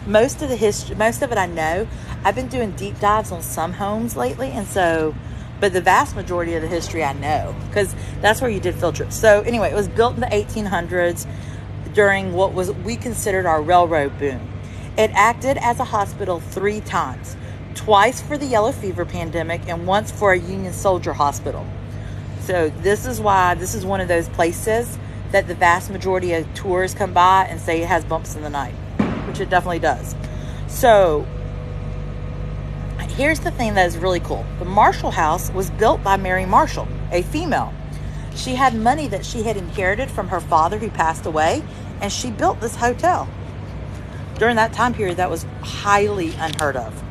Most of it I know. I've been doing deep dives on some homes lately, but the vast majority of the history I know, because that's where you did field trips. So, anyway, it was built in the 1800s. During what we considered our railroad boom. It acted as a hospital 3 times, twice for the yellow fever pandemic and once for a Union soldier hospital. So this is why this is one of those places that the vast majority of tours come by and say it has bumps in the night, which it definitely does. So here's the thing that is really cool. The Marshall House was built by Mary Marshall, a female. She had money that she had inherited from her father who passed away, and she built this hotel. During that time period, that was highly unheard of.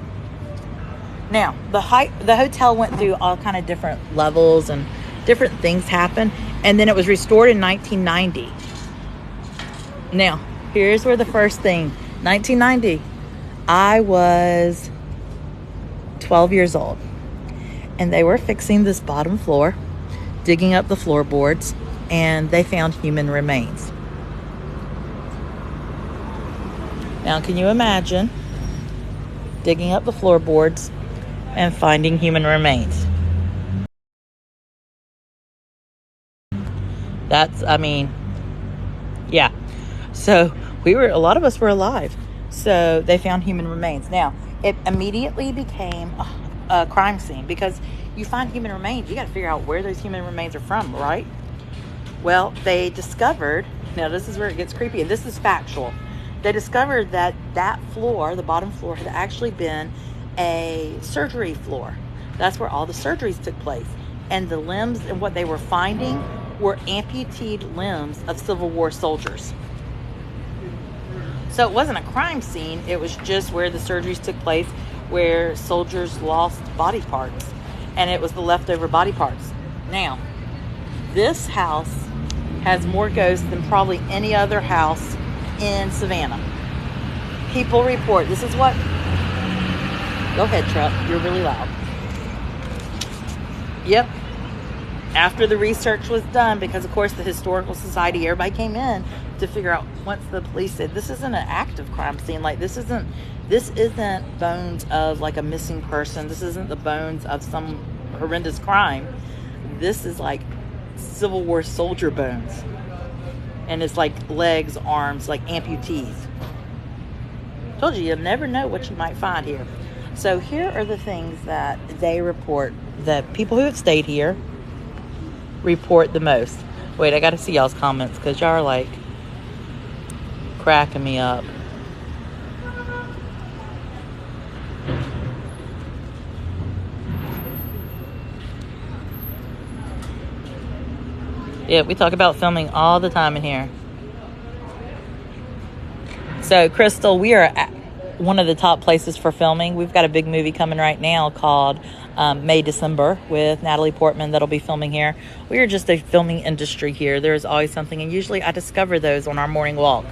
Now, the hotel went through all kind of different levels and different things happened, and then it was restored in 1990. Now, here's where the first thing, 1990, I was 12 years old, and they were fixing this bottom floor, digging up the floorboards, and they found human remains. Now, can you imagine digging up the floorboards and finding human remains? Yeah. So a lot of us were alive. So they found human remains. Now, it immediately became a crime scene because you find human remains, you got to figure out where those human remains are from, right? Well, they discovered, now this is where it gets creepy, and this is factual. They discovered that floor, the bottom floor, had actually been a surgery floor. That's where all the surgeries took place. And the limbs and what they were finding were amputated limbs of Civil War soldiers. So it wasn't a crime scene. It was just where the surgeries took place, where soldiers lost body parts. And it was the leftover body parts. Now, this house has more ghosts than probably any other house in Savannah. People report, this is what... Go ahead, truck. You're really loud. Yep. After the research was done, because of course the Historical Society, everybody came in to figure out, once the police said, this isn't an active crime scene, like this isn't bones of like a missing person, this isn't the bones of some horrendous crime, this is like Civil War soldier bones, and it's like legs, arms, like amputees. Told you, you'll never know what you might find here. So here are the things that they report, that people who have stayed here report the most. Wait, I gotta see y'all's comments because y'all are like cracking me up. Yeah, we talk about filming all the time in here. So, Crystal, we are at one of the top places for filming. We've got a big movie coming right now called May December with Natalie Portman that'll be filming here. We are just a filming industry here. There's always something, and usually I discover those on our morning walk.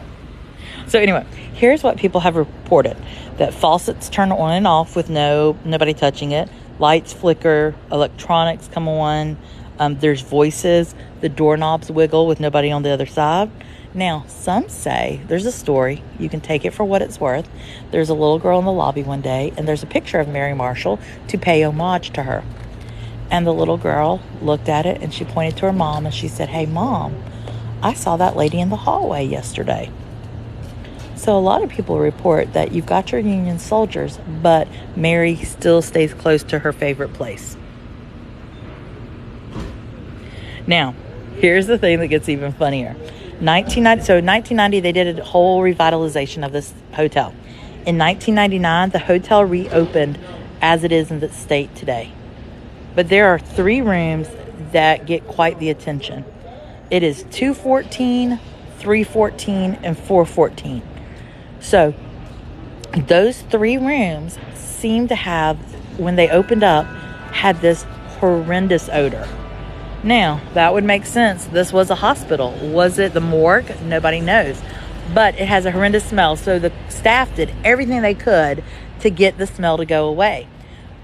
So anyway, here's what people have reported: that faucets turn on and off with nobody touching it, lights flicker, electronics come on, there's voices, the doorknobs wiggle with nobody on the other side. Now, some say, there's a story, you can take it for what it's worth. There's a little girl in the lobby one day, and there's a picture of Mary Marshall to pay homage to her. And the little girl looked at it, and she pointed to her mom, and she said, "Hey, Mom, I saw that lady in the hallway yesterday." So a lot of people report that you've got your Union soldiers, but Mary still stays close to her favorite place. Now, here's the thing that gets even funnier. 1990, they did a whole revitalization of this hotel. In 1999, the hotel reopened as it is in the state today. But there are 3 rooms that get quite the attention. It is 214, 314, and 414. So those 3 rooms seem to have, when they opened up, had this horrendous odor. Now, that would make sense. This was a hospital. Was it the morgue? Nobody knows. But it has a horrendous smell, so the staff did everything they could to get the smell to go away.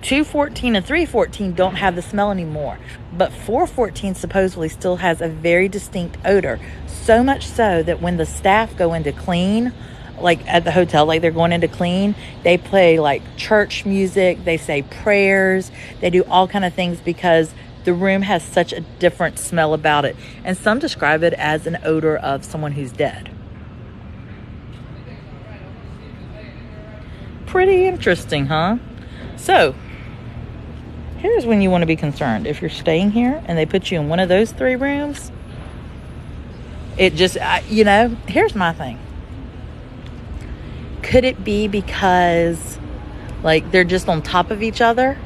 214 and 314 don't have the smell anymore, but 414 supposedly still has a very distinct odor. So much so that when the staff go in to clean, like at the hotel, like they're going in to clean, they play like church music, they say prayers, they do all kind of things because the room has such a different smell about it. And some describe it as an odor of someone who's dead. Pretty interesting, huh? So, here's when you want to be concerned. If you're staying here and they put you in one of those 3 rooms, it just, here's my thing. Could it be because, like, they're just on top of each other?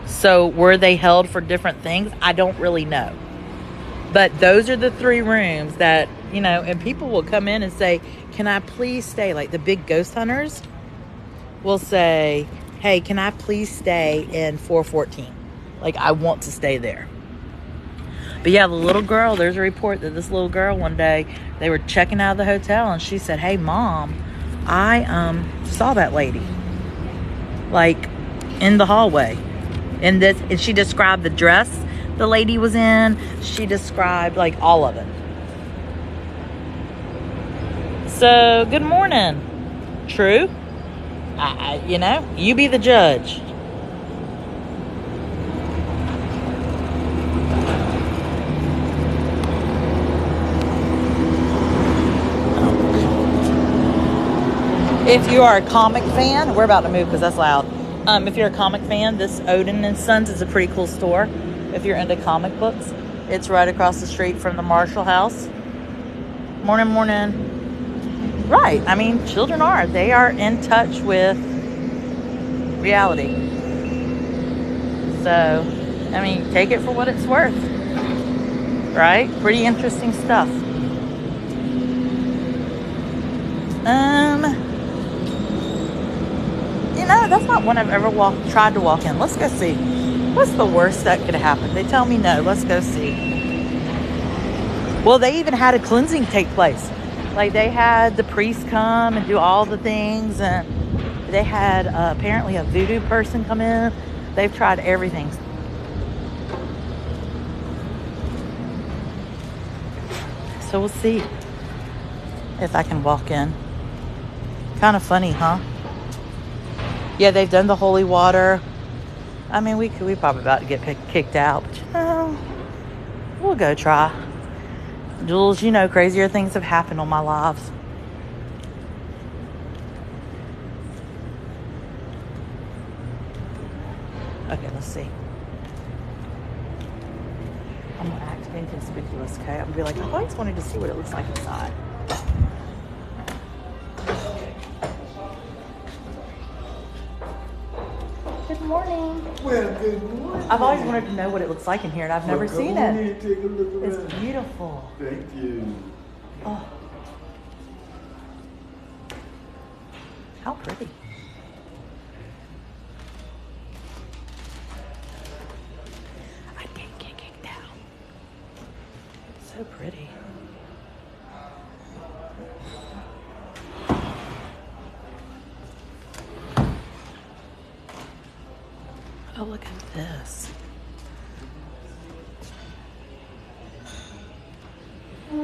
So were they held for different things? I don't really know. But those are the 3 rooms that, and people will come in and say, "Can I please stay?" Like the big ghost hunters will say, "Hey, can I please stay in 414? Like, I want to stay there." But yeah, the little girl, there's a report that this little girl one day, they were checking out of the hotel and she said, "Hey, Mom, I saw that lady, like, in the hallway. And she described the dress the lady was in. She described, like, all of it. So, good morning. True? You know, you be the judge. If you are a comic fan, we're about to move because that's loud. If you're a comic fan, this Odin and Sons is a pretty cool store. If you're into comic books, it's right across the street from the Marshall House. Morning, morning. Right. I mean, children are. They are in touch with reality. So, I mean, take it for what it's worth. Right? Pretty interesting stuff. You know, that's not one I've ever tried to walk in. Let's go see. What's the worst that could happen? They tell me no. Let's go see. Well, they even had a cleansing take place. Like, they had the priest come and do all the things, and they had apparently a voodoo person come in. They've tried everything. So we'll see if I can walk in. Kind of funny, huh? Yeah, they've done the holy water. I mean, we probably about to get kicked out, but you know, we'll go try. Jules, you know, crazier things have happened on my lives. Okay, let's see. I'm gonna act inconspicuous, okay? I'm gonna be like, I've always wanted to see what it looks like inside. Good morning. Well, good morning. I've always wanted to know what it looks like in here, and I've never seen it. Take a look around. It's beautiful. Thank you. Oh, how pretty. I can't get kicked out. So pretty. Oh, look at this. I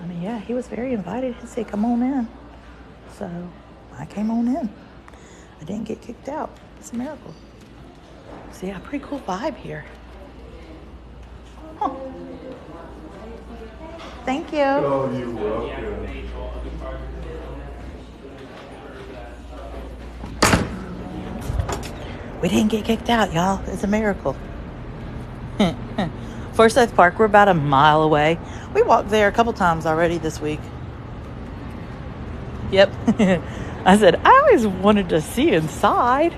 mean, yeah, he was very invited. He said, come on in. So I came on in. I didn't get kicked out. It's a miracle. So yeah, pretty cool vibe here. Huh. Thank you. Oh, you're welcome. We didn't get kicked out, y'all. It's a miracle. Forsyth Park, we're about a mile away. We walked there a couple times already this week. Yep. I said, I always wanted to see inside.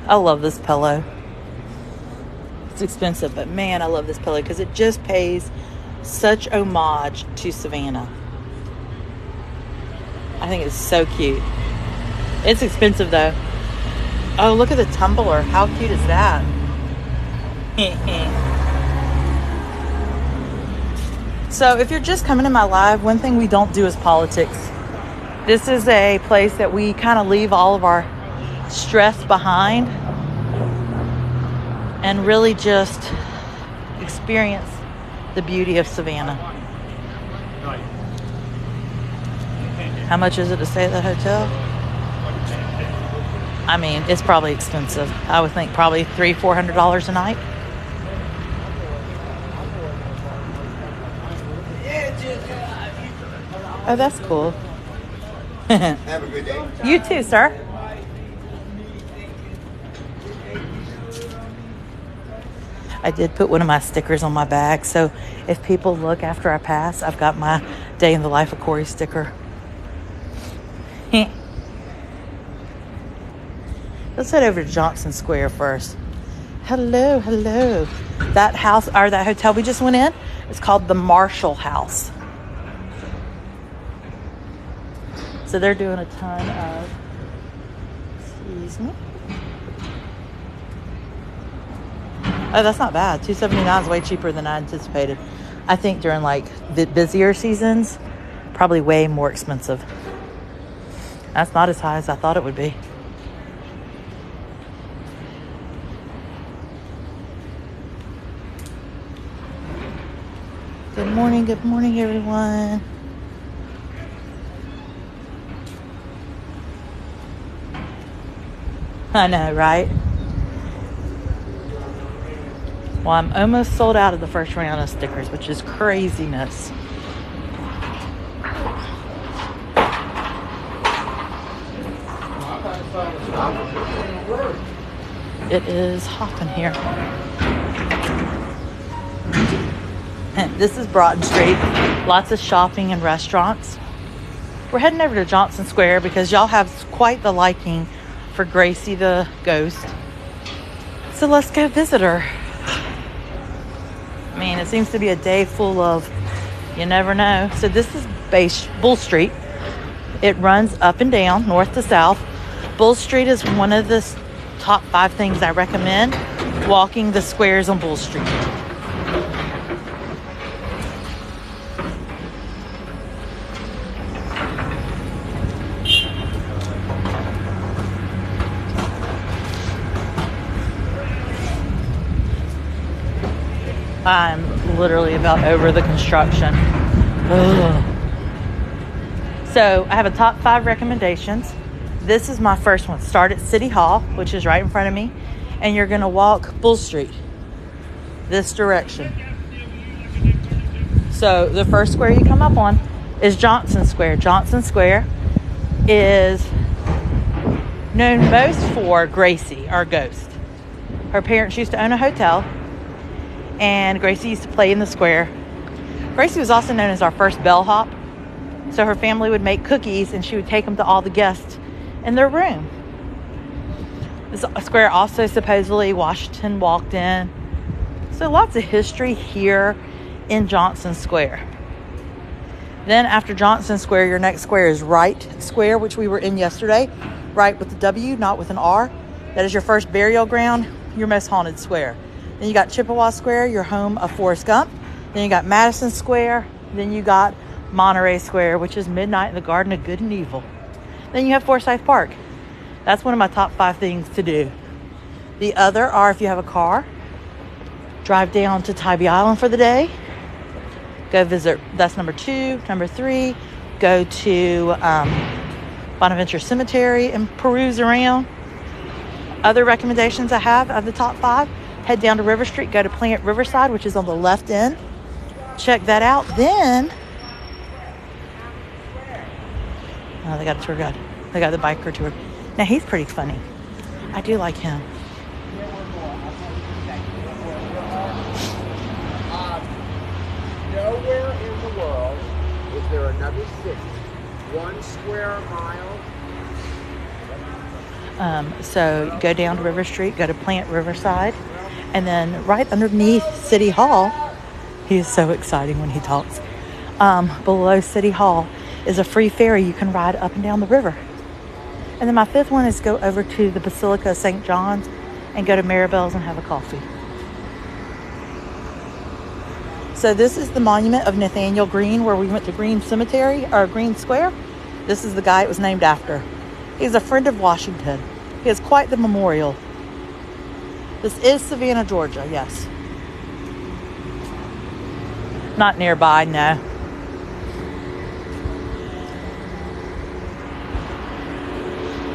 I love this pillow. It's expensive, but man, I love this pillow because it just pays such homage to Savannah. I think it's so cute. It's expensive though. Oh, look at the tumbler. How cute is that? So if you're just coming to my live, one thing we don't do is politics. This is a place that we kind of leave all of our stress behind and really just experience the beauty of Savannah. How much is it to stay at the hotel? I mean, it's probably expensive. I would think probably $300-400 a night. Oh, that's cool. Have a good day. You too, sir. I did put one of my stickers on my bag, so if people look after I pass, I've got my Day in the Life of Corey sticker. Let's head over to Johnson Square first. Hello, hello. That house, or that hotel we just went in, is called the Marshall House. So they're doing a ton of Excuse me. Oh, that's not bad. $2.79 is way cheaper than I anticipated. I think during like the busier seasons, probably way more expensive. That's not as high as I thought it would be. Good morning, everyone. I know, right? Well, I'm almost sold out of the first round of stickers, which is craziness. It is hopping here. This is Broughton Street. Lots of shopping and restaurants. We're heading over to Johnson Square because y'all have quite the liking for Gracie the ghost. So let's go visit her. I mean, it seems to be a day full of, you never know. So this is Bull Street. It runs up and down, north to south. Bull Street is one of the top 5 things I recommend, walking the squares on Bull Street. I'm literally about over the construction. Ugh. So I have a top 5 recommendations. This is my first one. Start at City Hall, which is right in front of me. And you're going to walk Bull Street this direction. So the first square you come up on is Johnson Square. Johnson Square is known most for Gracie, our ghost. Her parents used to own a hotel, and Gracie used to play in the square. Gracie was also known as our first bellhop. So her family would make cookies, and she would take them to all the guests in their room. This square also supposedly Washington walked in. So lots of history here in Johnson Square. Then after Johnson Square, your next square is Wright Square, which we were in yesterday. Wright with a W, not with an R. That is your first burial ground, your most haunted square. Then you got Chippewa Square, your home of Forrest Gump. Then you got Madison Square. Then you got Monterey Square, which is Midnight in the Garden of Good and Evil. Then you have Forsyth Park. That's one of my top 5 things to do. The other are, if you have a car, drive down to Tybee Island for the day. Go visit, that's number 2. Number 3, go to Bonaventure Cemetery and peruse around. Other recommendations I have of the top 5, head down to River Street, go to Plant Riverside, which is on the left end. Check that out. Then, oh, they got a tour guide. They got the biker tour. Now, he's pretty funny. I do like him. Nowhere in the world is there another city 1 square mile. So go down to River Street, go to Plant Riverside, and then right underneath City Hall, he is so exciting when he talks. Below City Hall is a free ferry you can ride up and down the river. And then my 5th one is go over to the Basilica of St. John's and go to Maribel's and have a coffee. So this is the monument of Nathaniel Green, where we went to Green Cemetery, or Green Square. This is the guy it was named after. He's a friend of Washington. He has quite the memorial. This is Savannah, Georgia, yes. Not nearby, no.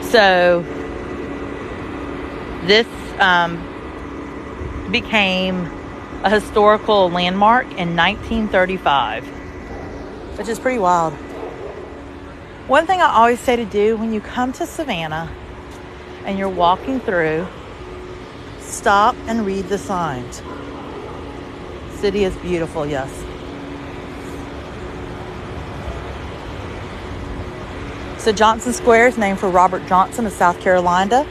So this became a historical landmark in 1935, which is pretty wild. One thing I always say to do when you come to Savannah and you're walking through, stop and read the signs. City is beautiful, yes. So Johnson Square is named for Robert Johnson of South Carolina,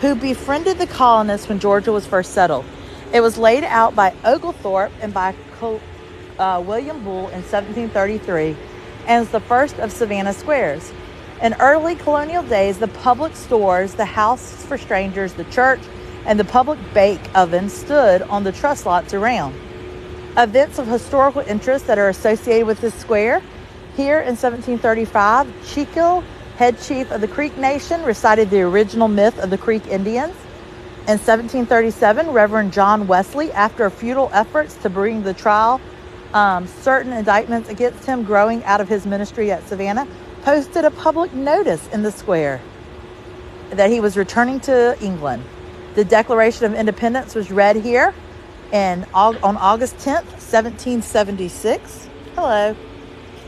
who befriended the colonists when Georgia was first settled. It was laid out by Oglethorpe and by William Bull in 1733 and is the first of Savannah squares. In early colonial days, the public stores, the houses for strangers, the church, and the public bake oven stood on the truss lots around. Events of historical interest that are associated with this square. Here in 1735, Chico, head chief of the Creek Nation, recited the original myth of the Creek Indians. In 1737, Reverend John Wesley, after futile efforts to bring the trial certain indictments against him growing out of his ministry at Savannah, posted a public notice in the square that he was returning to England. The Declaration of Independence was read here on August 10th, 1776. Hello.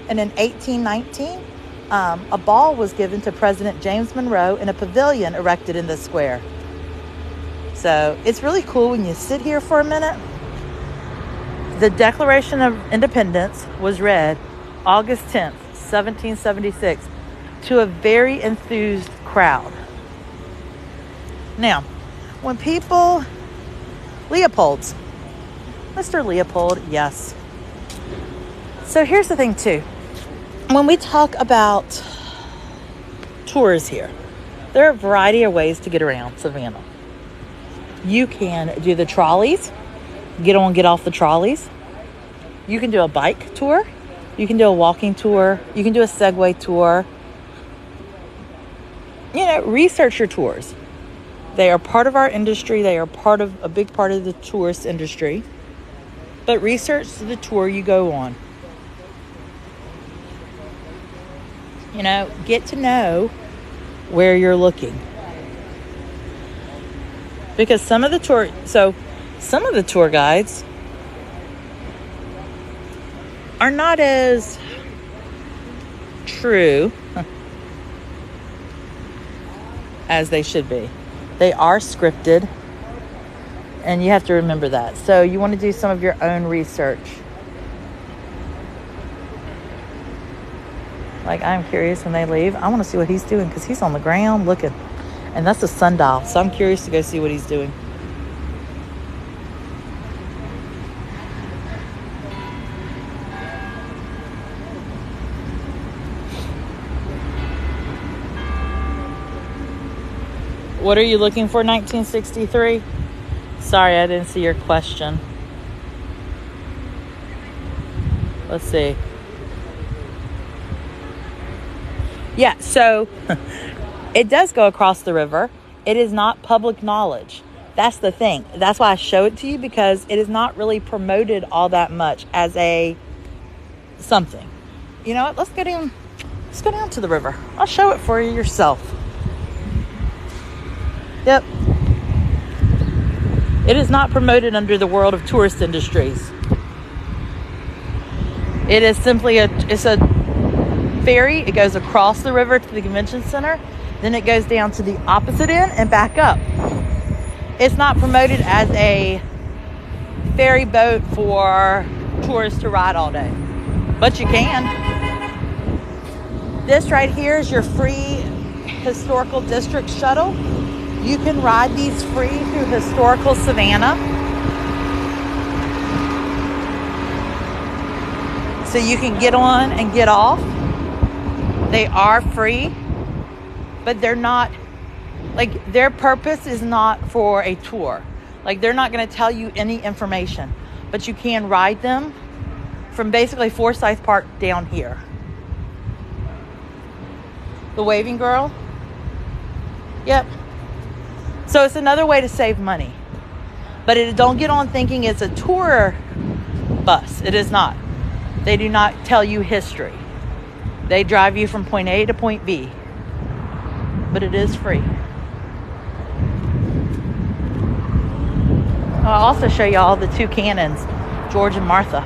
And in 1819, a ball was given to President James Monroe in a pavilion erected in the square. So it's really cool when you sit here for a minute. The Declaration of Independence was read August 10th, 1776, to a very enthused crowd. Now, when people, Leopold's, Mr. Leopold, yes. So here's the thing too. When we talk about tours here, there are a variety of ways to get around Savannah. You can do the trolleys, get on, get off the trolleys. You can do a bike tour. You can do a walking tour. You can do a Segway tour. You know, research your tours. They are part of our industry. They are a big part of the tourist industry. But research the tour you go on. You know, get to know where you're looking. Because some of the tour guides are not as true as they should be. They are scripted, and you have to remember that. So you want to do some of your own research. Like, I'm curious when they leave. I want to see what he's doing because he's on the ground looking. And that's a sundial. So I'm curious to go see what he's doing. What are you looking for, 1963? Sorry, I didn't see your question. Let's see. Yeah, so it does go across the river. It is not public knowledge. That's the thing. That's why I show it to you, because it is not really promoted all that much as a something. You know what? Let's go down to the river. I'll show it for you yourself. Yep. It is not promoted under the world of tourist industries. It is simply it's a ferry. It goes across the river to the convention center. Then it goes down to the opposite end and back up. It's not promoted as a ferry boat for tourists to ride all day. But you can. This right here is your free historical district shuttle. You can ride these free through historical Savannah. So you can get on and get off. They are free, but they're not, like, their purpose is not for a tour. Like, they're not going to tell you any information, but you can ride them from basically Forsyth Park down here. The waving girl. Yep. So it's another way to save money. But don't get on thinking it's a tour bus. It is not. They do not tell you history. They drive you from point A to point B. But it is free. I'll also show you all the two cannons, George and Martha.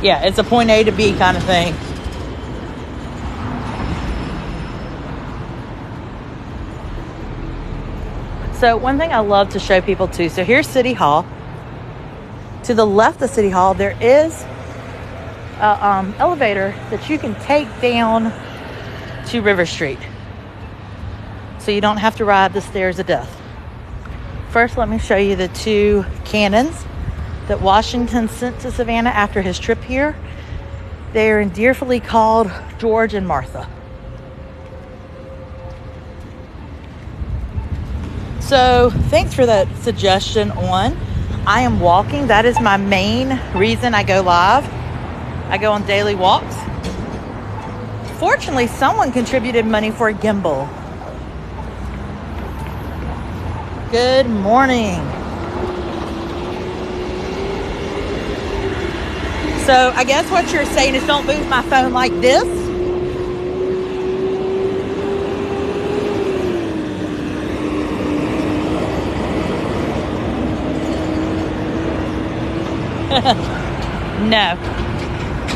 Yeah, it's a point A to B kind of thing. So one thing I love to show people too. So here's City Hall. To the left of City Hall, there is an elevator that you can take down to River Street. So you don't have to ride the stairs of death. First, let me show you the two cannons that Washington sent to Savannah after his trip here. They are endearfully called George and Martha. So thanks for that suggestion on. I am walking. That is my main reason I go live. I go on daily walks. Fortunately, someone contributed money for a gimbal. Good morning. So I guess what you're saying is don't move my phone like this. No.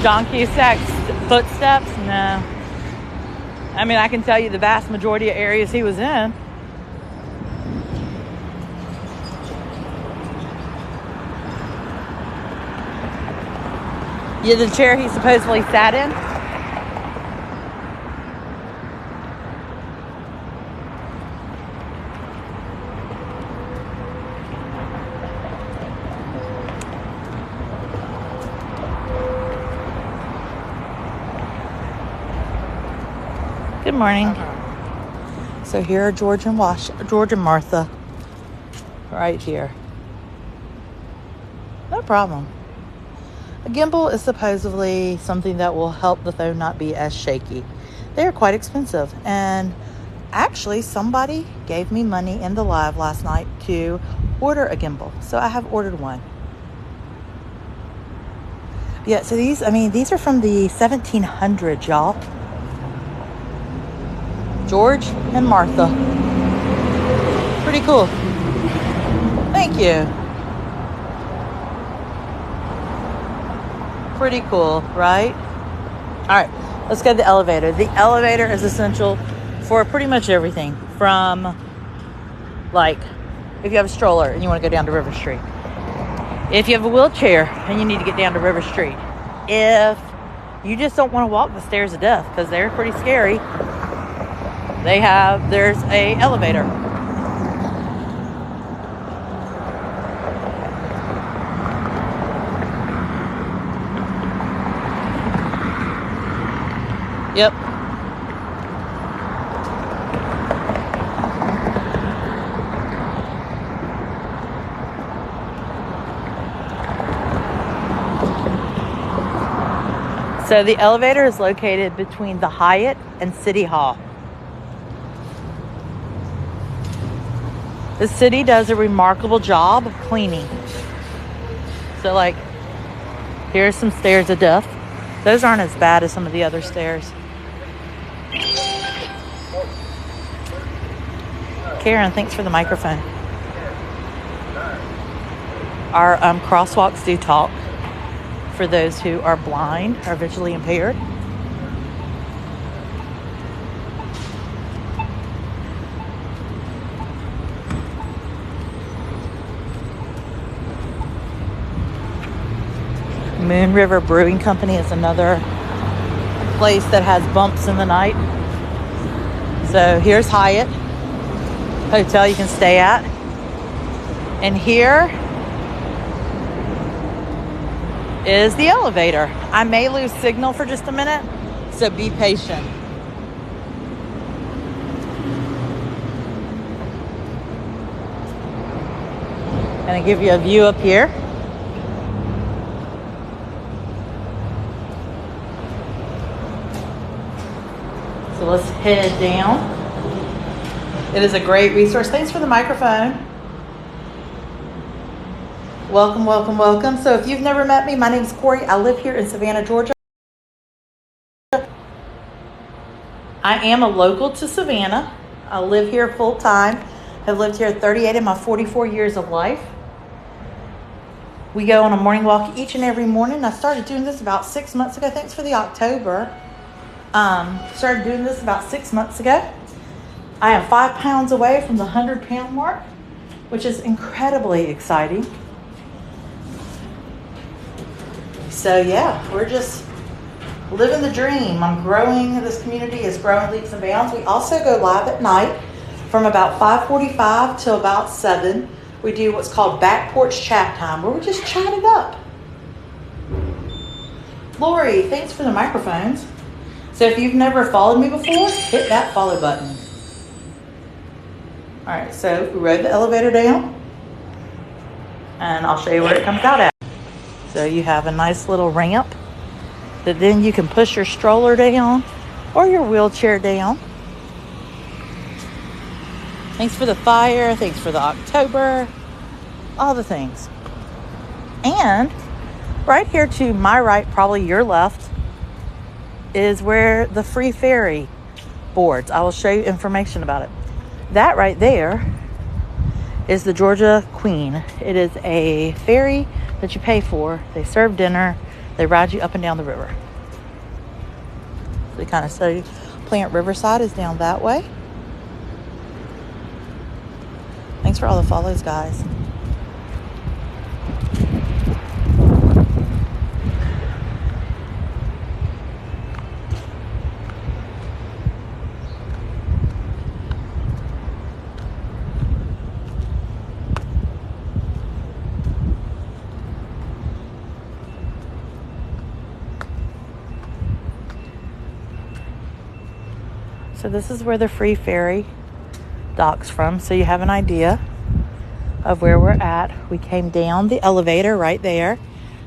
John Cusack's footsteps? No. I mean, I can tell you the vast majority of areas he was in. Yeah, the chair he supposedly sat in. Good morning. So here are George and Martha right here. No problem. A gimbal is supposedly something that will help the phone not be as shaky. They are quite expensive. And actually, somebody gave me money in the live last night to order a gimbal. So I have ordered one. Yeah, so these are from the 1700s, y'all. George and Martha. Pretty cool. Thank you. Pretty cool, right? All right, let's go to the elevator. The elevator is essential for pretty much everything. From, like, if you have a stroller and you want to go down to River Street. If you have a wheelchair and you need to get down to River Street. If you just don't want to walk the stairs of death because they're pretty scary, there's a elevator. Yep. So the elevator is located between the Hyatt and City Hall. The city does a remarkable job of cleaning. So, like, here's some stairs of death. Those aren't as bad as some of the other stairs. Karen, thanks for the microphone. Our crosswalks do talk for those who are blind or visually impaired. Moon River Brewing Company is another place that has bumps in the night. So here's Hyatt Hotel you can stay at. And here is the elevator. I may lose signal for just a minute, so be patient. And I give you a view up here. So let's head down. It is a great resource. Thanks for the microphone. Welcome, welcome, welcome. So if you've never met me, my name is Corey. I live here in Savannah, Georgia. I am a local to Savannah. I live here full time. I've lived here 38 of my 44 years of life. We go on a morning walk each and every morning. I started doing this about 6 months ago. Thanks for the October. Started doing this about 6 months ago. I am 5 pounds away from the 100-pound mark, which is incredibly exciting. So yeah, we're just living the dream. I'm growing. This community is growing leaps and bounds. We also go live at night from about 5:45 till about 7. We do what's called back porch chat time, where we just chat it up. Lori, thanks for the microphones. So if you've never followed me before, hit that follow button. All right, so we rode the elevator down, and I'll show you where it comes out at. So you have a nice little ramp that then you can push your stroller down or your wheelchair down. Thanks for the fire, thanks for the October, all the things. And right here to my right, probably your left, is where the free ferry boards. I will show you information about it. That right there is the Georgia Queen. It is a ferry that you pay for. They serve dinner. They ride you up and down the river. So they kind of say Plant Riverside is down that way. Thanks for all the follows, guys. So this is where the free ferry docks from, so you have an idea of where we're at. We came down the elevator right there.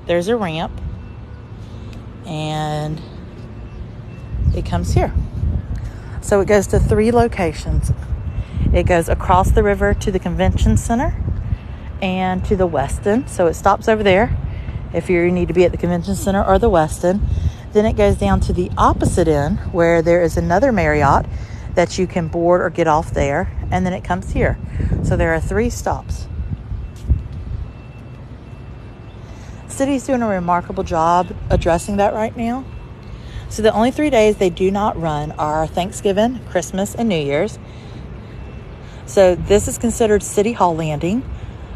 There's a ramp, and it comes here. So it goes to 3 locations. It goes across the river to the convention center and to the Westin. So it stops over there if you need to be at the convention center or the Westin. Then it goes down to the opposite end where there is another Marriott that you can board or get off there. And then it comes here. So there are 3 stops. City's doing a remarkable job addressing that right now. So the only 3 days they do not run are Thanksgiving, Christmas, and New Year's. So this is considered City Hall Landing.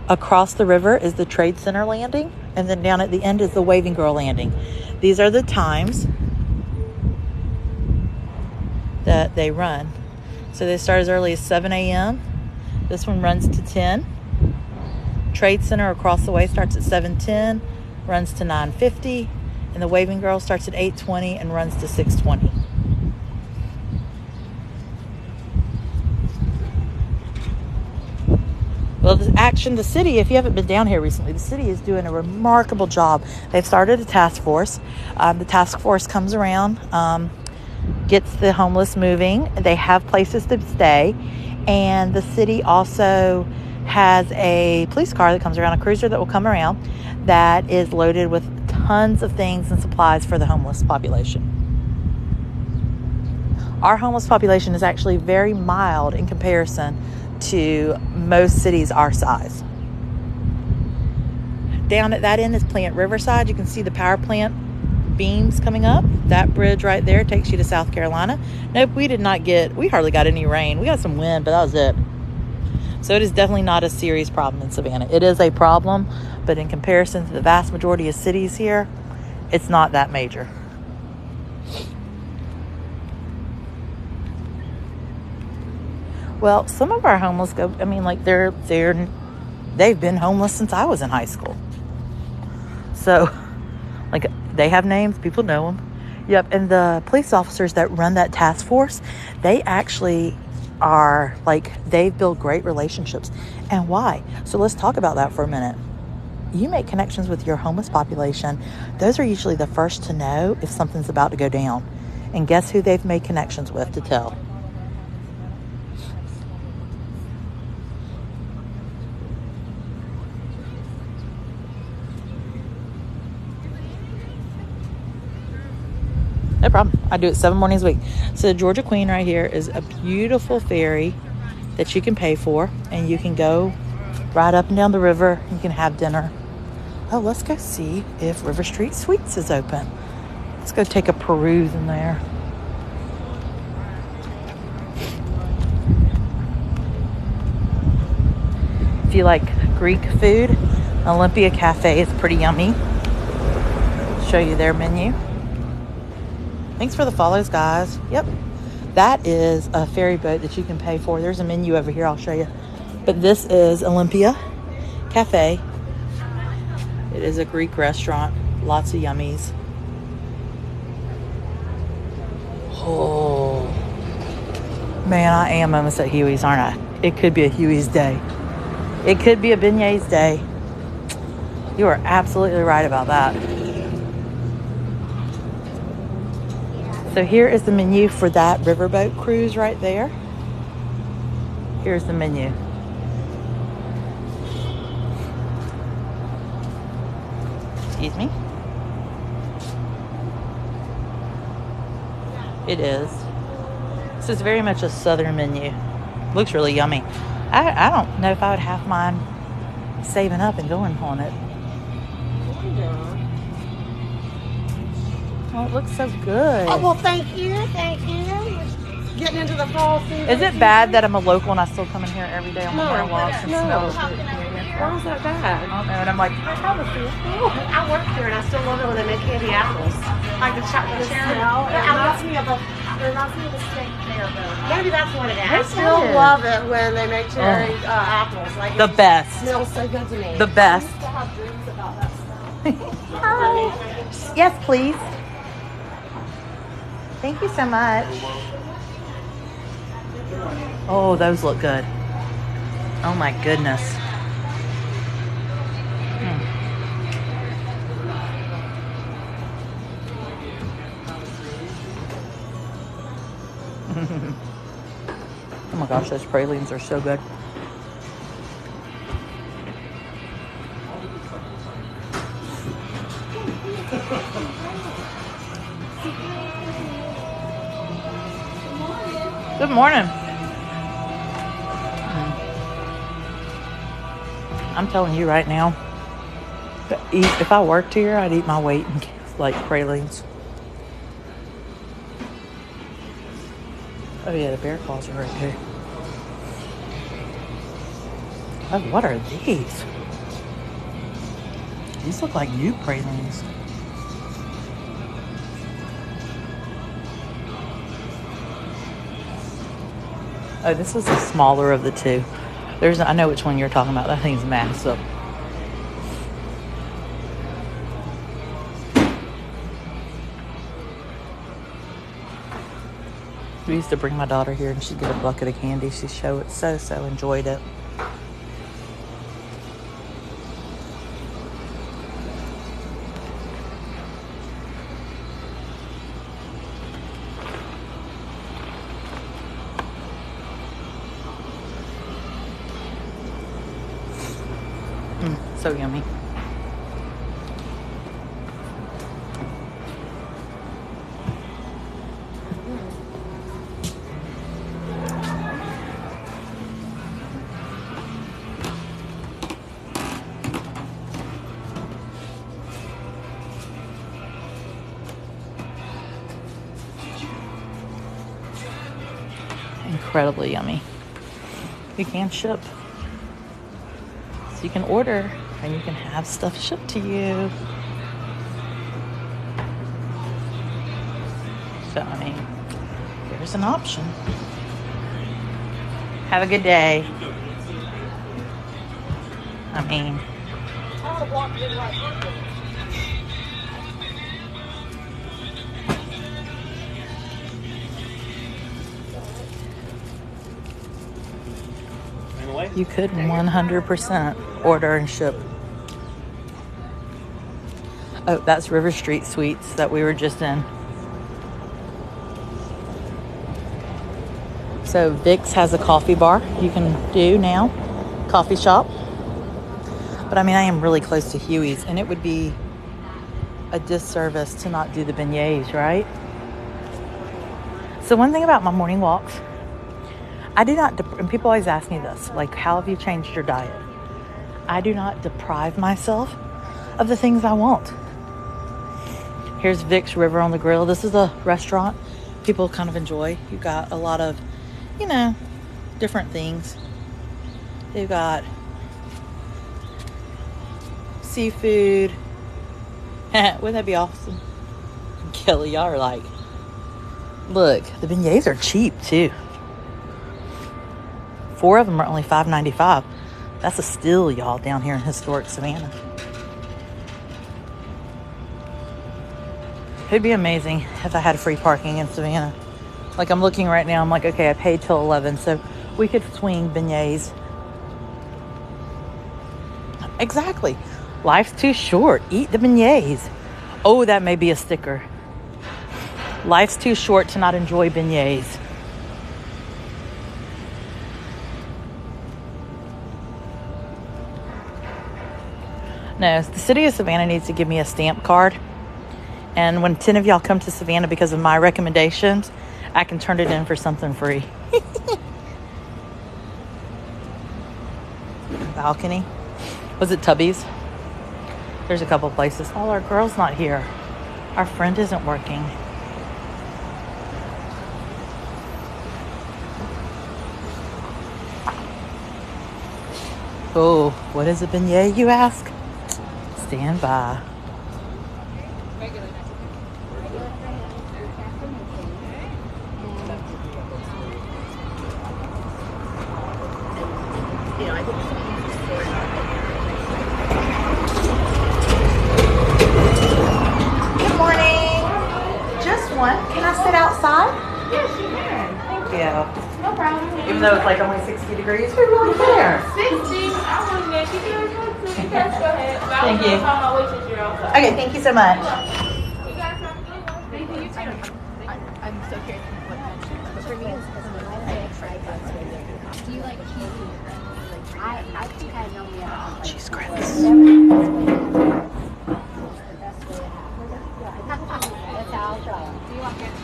Across the river is the Trade Center Landing. And then down at the end is the Waving Girl Landing. These are the times that they run. So they start as early as 7 a.m. This one runs to 10. Trade Center across the way starts at 7:10, runs to 9:50. And the Waving Girl starts at 8:20 and runs to 6:20. Well, the city, if you haven't been down here recently, the city is doing a remarkable job. They've started a task force. The task force comes around, gets the homeless moving. They have places to stay. And the city also has a police car that comes around, a cruiser that will come around, that is loaded with tons of things and supplies for the homeless population. Our homeless population is actually very mild in comparison to most cities our size. Down at that end is Plant Riverside. You can see the power plant beams coming up. That bridge right there takes you to South Carolina. Nope, we hardly got any rain. We got some wind, but that was it. So it is definitely not a serious problem in Savannah. It is a problem, but in comparison to the vast majority of cities here, it's not that major. Well, some of our homeless they've been homeless since I was in high school. So, they have names, people know them. Yep, and the police officers that run that task force, they actually are, they've built great relationships. And why? So let's talk about that for a minute. You make connections with your homeless population. Those are usually the first to know if something's about to go down. And guess who they've made connections with to tell? No problem. I do it 7 mornings a week. So the Georgia Queen right here is a beautiful ferry that you can pay for, and you can go ride up and down the river. You can have dinner. Oh, let's go see if River Street Sweets is open. Let's go take a peruse in there. If you like Greek food, Olympia Cafe is pretty yummy. Show you their menu. Thanks for the follows, guys. Yep. That is a ferry boat that you can pay for. There's a menu over here. I'll show you. But this is Olympia Cafe. It is a Greek restaurant. Lots of yummies. Oh, man, I am almost at Huey's, aren't I? It could be a Huey's day. It could be a beignets day. You are absolutely right about that. So here is the menu for that riverboat cruise right there. Here's the menu. Excuse me. It is. This is very much a southern menu. Looks really yummy. I don't know if I would have mine saving up and going on it. Oh, it looks so good. Oh, well, thank you. Thank you. Getting into the fall season. Is it bad that I'm a local and I still come in here every day on my morning walks and smell the food? Why is that bad? I don't know. And I'm like, I have a food. I work here and I still love it when they make candy apples. Like the chocolate cherry. It reminds me of a steak there, though. Maybe that's what it is. I still love it when they make cherry apples. Like The best. It smells so good to me. The best. I used to have dreams about that stuff. Hi. Yes, please. Thank you so much. Oh, those look good. Oh my goodness. Oh my gosh, those pralines are so good. Good morning. I'm telling you right now, if I worked here, I'd eat my weight in like pralines. Oh yeah, the bear claws are right here. Oh, what are these? These look like new pralines. Oh, this is the smaller of the two. I know which one you're talking about. That thing's massive. We used to bring my daughter here and she'd get a bucket of candy. She so enjoyed it. So yummy. Incredibly yummy. You can ship. So you can order and you can have stuff shipped to you. So, I mean, there's an option. Have a good day. I mean, you could 100% order and ship. Oh, that's River Street Sweets that we were just in. So Vic's has a coffee bar you can do now. Coffee shop. But I mean, I am really close to Huey's and it would be a disservice to not do the beignets, right? So one thing about my morning walks, I do not, and people always ask me this, like, how have you changed your diet? I do not deprive myself of the things I want. Here's Vic's River on the Grill. This is a restaurant people kind of enjoy. You got a lot of, you know, different things. They've got seafood. Wouldn't that be awesome? Kelly, y'all are like, look, the beignets are cheap too. 4 of them are only $5.95. That's a steal, y'all, down here in historic Savannah. It'd be amazing if I had free parking in Savannah. Like, I'm looking right now. I'm like, okay, I paid till 11, so we could swing beignets. Exactly. Life's too short. Eat the beignets. Oh, that may be a sticker. Life's too short to not enjoy beignets. No, the city of Savannah needs to give me a stamp card. And when 10 of y'all come to Savannah because of my recommendations, I can turn it in for something free. Balcony. Was it Tubby's? There's a couple places. Oh, our girl's not here. Our friend isn't working. Oh, what is a beignet, you ask? Stand by. Good morning. Just one. Can I sit outside? Yes, you can. Thank you. No problem. Even though it's like only 60 degrees, we really care. 60. I wasn't there. She can go to. You guys go ahead. Thank you. I'm on my way to your outside. Okay, thank you so much. You guys have a good one. Thank you, you too. I'm so curious what mentioned. But for me, it's because I tried that. Do you like cheese? I think I know we have Cheese grits. that's how I'll try it. Do you want grits?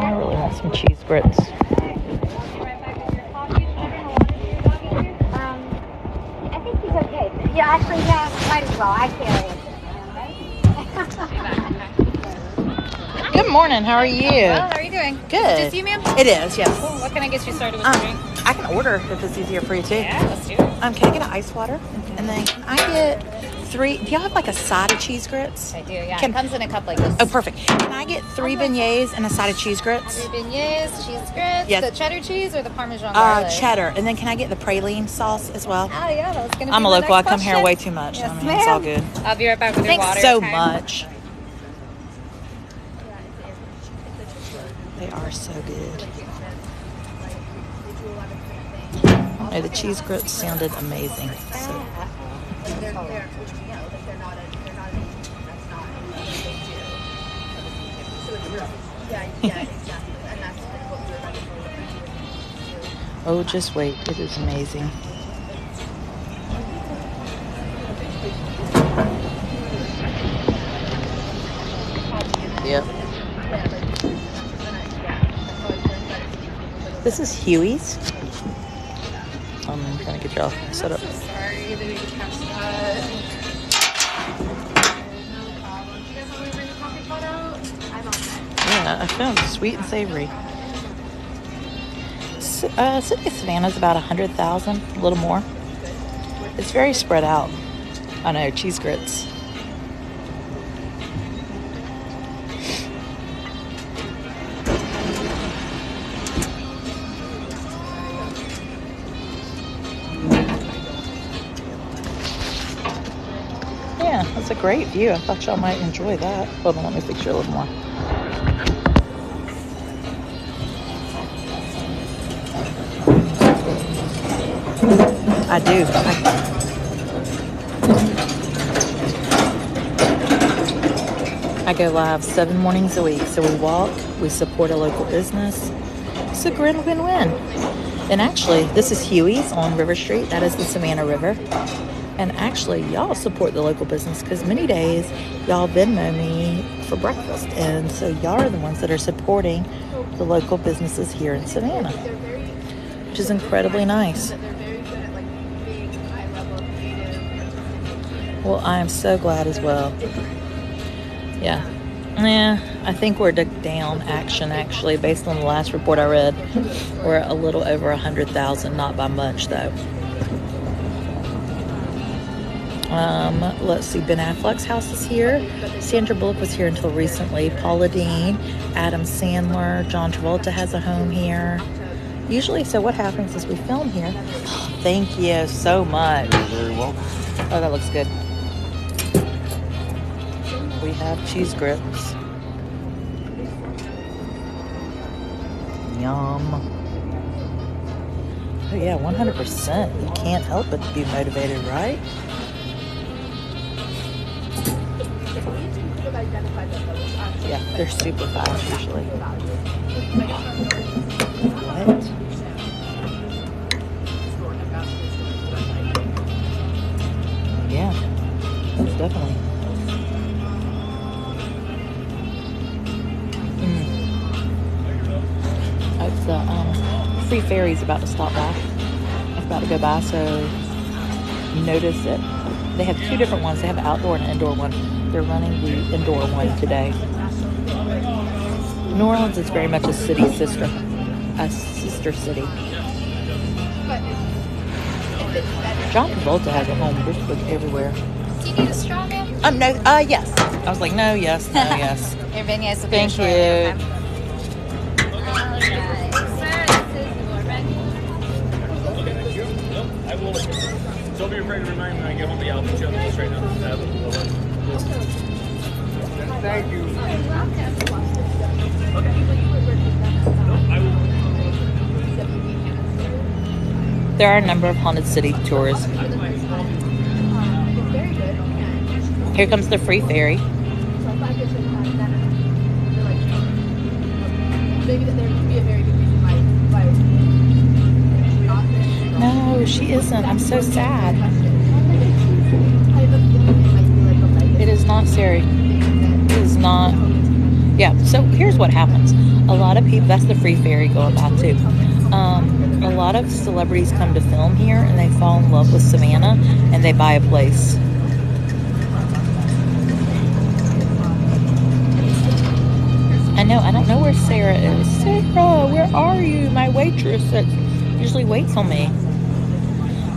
I really want some cheese grits. I think he's okay. Yeah, actually, yeah, might as well. I carry it. Good morning. How are you? Well, how are you doing? Good. Is this you, ma'am? It is, yes. Cool. What can I get you started with the drink? I can order if it's easier for you too. Yeah, let's do it. Can I get an ice water? And then can I get 3? Do y'all have like a side of cheese grits? I do, yeah. Can- It comes in a cup like this. Oh, perfect. Can I get 3 beignets and a side of cheese grits? 3 beignets, cheese grits, Yes. the cheddar cheese or the Parmesan garlic? Cheddar. And then can I get the praline sauce as well? Oh, yeah, that was going to be I'm a my local. I next come here question. way too much. Yes, I mean, it's all good. I'll be right back with your Thanks water. so okay? much. They are so good. Oh, the cheese grits sounded amazing. So. Oh, just wait. It is amazing. Yep. This is Huey's. I'm trying to get y'all set up. Sorry, didn't catch that. Yeah, I found sweet and savory. City of Savannah is about 100,000, a little more. It's very spread out. I know, cheese grits. Yeah, that's a great view. I thought y'all might enjoy that. Hold on, let me fix you a little more. I do. I go live 7 mornings a week. So we walk, we support a local business. It's a grand win-win. And actually, this is Huey's on River Street. That is the Savannah River. And actually, y'all support the local business because many days y'all Venmo me for breakfast. And so y'all are the ones that are supporting the local businesses here in Savannah, which is incredibly nice. Well, I am so glad as well. Yeah, I think we're down action actually based on the last report I read. We're a little over 100,000, not by much though. Let's see, Ben Affleck's house is here. Sandra Bullock was here until recently. Paula Deen, Adam Sandler, John Travolta has a home here. Usually, so what happens is we film here. Oh, thank you so much. You're very welcome. Oh, that looks good. We have cheese grits. Yum. Oh yeah, 100%. You can't help but be motivated, right? Yeah, they're super fast usually. What? Yeah, most definitely. The free ferry's about to stop by. It's about to go by, so notice it. They have two different ones. They have an outdoor and an indoor one. They're running the indoor one today. New Orleans is very much a sister city. John Travolta has a home just like everywhere. Do you need a straw, ma'am? No, yes. I was like, no, yes, no, yes. Your beignets will be Thank shortly, you. okay? Alright, sir, this is your menu. I will. Don't be afraid to remind me when I get home. I'll be chilling this right now. Thank you. There are a number of haunted city tours. Here comes the free ferry. No, she isn't. I'm so sad. It is not Sari. It is not. Yeah, so here's what happens. A lot of people, that's the free ferry going by too. A lot of celebrities come to film here and they fall in love with Savannah and they buy a place. I know, I don't know where Sarah is. Sarah, where are you? My waitress that usually waits on me.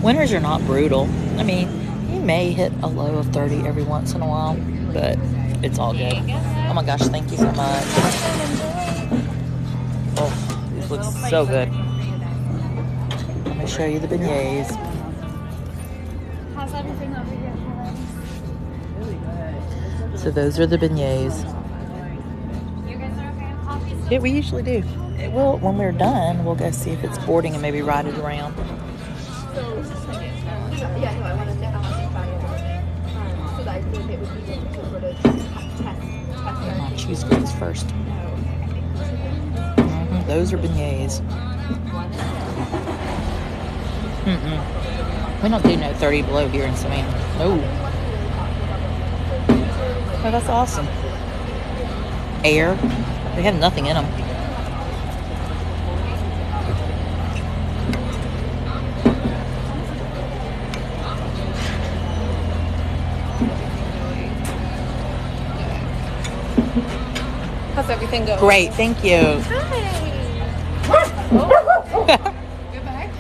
Winters are not brutal. I mean, you may hit a low of 30 every once in a while, but it's all good. Oh my gosh, thank you so much. Oh, these look so good. Let me show you the beignets. How's everything over here? So those are the beignets. You guys are okay with coffee still? Yeah, we usually do. Well, when we're done, we'll go see if it's boarding and maybe ride it around. Get my cheese grits first. Those are beignets. We don't do no 30 below here in Savannah. No. Oh, that's awesome. Air. They have nothing in them. How's everything going? Great, thank you. Hi. You're back?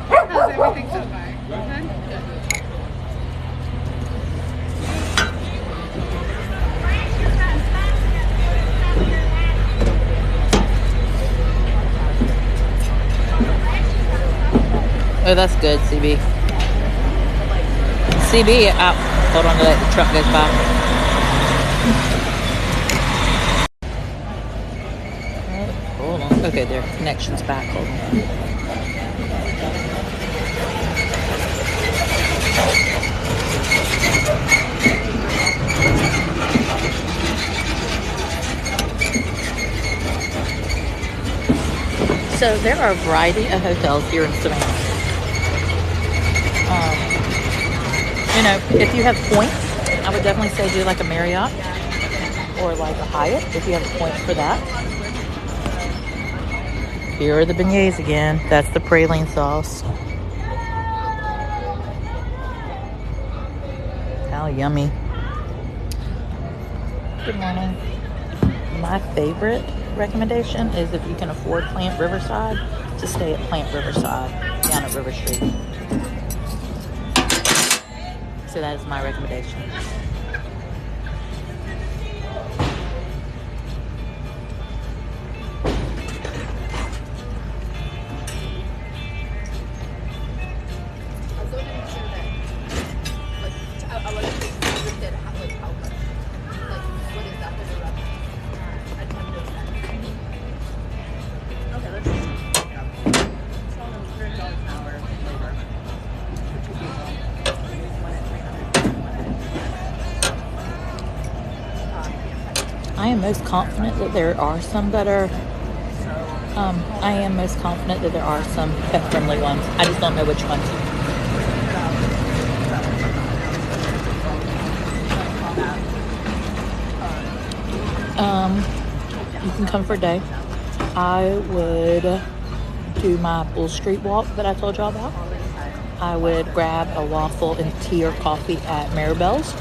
How's everything so far? Oh, that's good, CB. CB, hold on to that. The truck goes by. Hold on. Okay, their connection's back. Hold on. So there are a variety of hotels here in Savannah. You know, if you have points, I would definitely say do like a Marriott or like a Hyatt if you have points for that. Here are the beignets again. That's the praline sauce. How yummy. Good morning. My favorite recommendation is if you can afford Plant Riverside, to stay at Plant Riverside down at River Street. So that is my recommendation. I am most confident that there are some that are. I am most confident that there are some pet-friendly ones. I just don't know which ones. You can come for a day. I would do my Bull Street walk that I told y'all about. I would grab a waffle and tea or coffee at Maribel's.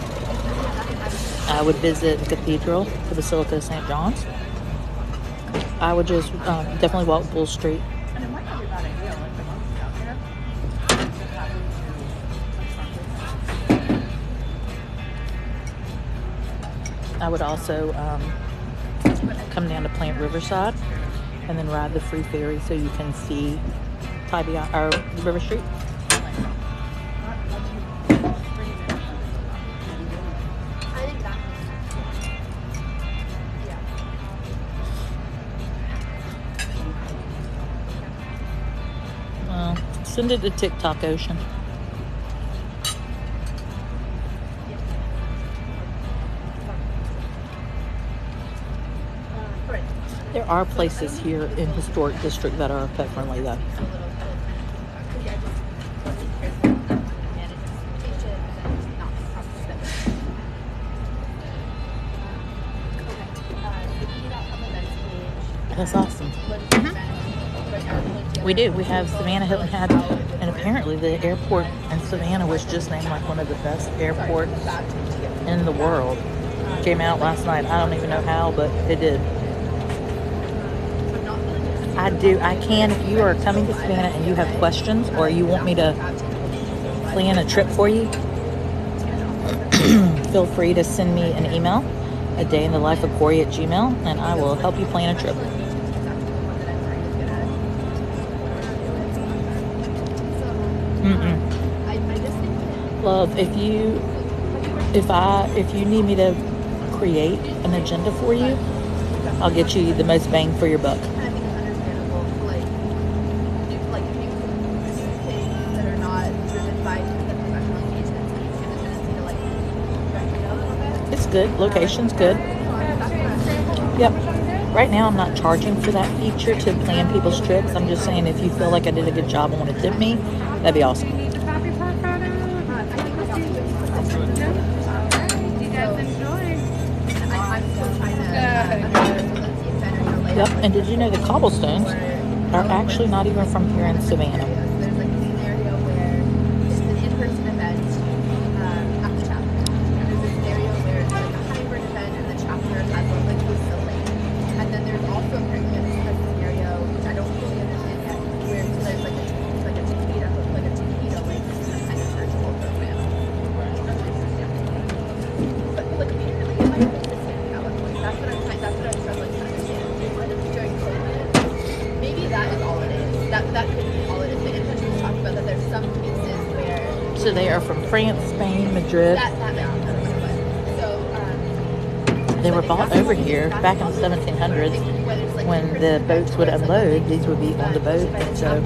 I would visit the cathedral, the Basilica of St. John's. I would just definitely walk Bull Street. I would also come down to Plant Riverside and then ride the free ferry so you can see Tybee or River Street. Well, send it to TikTok Ocean. There are places here in Historic District that are pet friendly though. That's awesome. We do. We have Savannah Hilton Head, and apparently the airport in Savannah was just named like one of the best airports in the world. Came out last night. I don't even know how, but it did. I can, if you are coming to Savannah and you have questions or you want me to plan a trip for you, feel free to send me an email, adayinthelife@Corey@gmail.com, and I will help you plan a trip. Love, if you need me to create an agenda for you, I'll get you the most bang for your buck. It's good. Location's good. Yep. Right now I'm not charging for that feature to plan people's trips. I'm just saying if you feel like I did a good job and want to tip me, that'd be awesome. Yep, and did you know the cobblestones are actually not even from here in Savannah? There's like a scenario where it's an in-person event at the chapter. And there's a scenario where it's like a hybrid event and the chapter has one like facility. And then there's also apparently a scenario, which I don't fully understand yet, where there's like a taquito, like kind of virtual program. But like apparently it might have been this in California. That's what I'm struggling to understand. During COVID, maybe that is all it is. That could be all it is. The individuals talked about that there's some cases where. So they are from France, Spain, Madrid. They were bought over here back in the 1700s. When the boats would unload, these would be on the boat, and so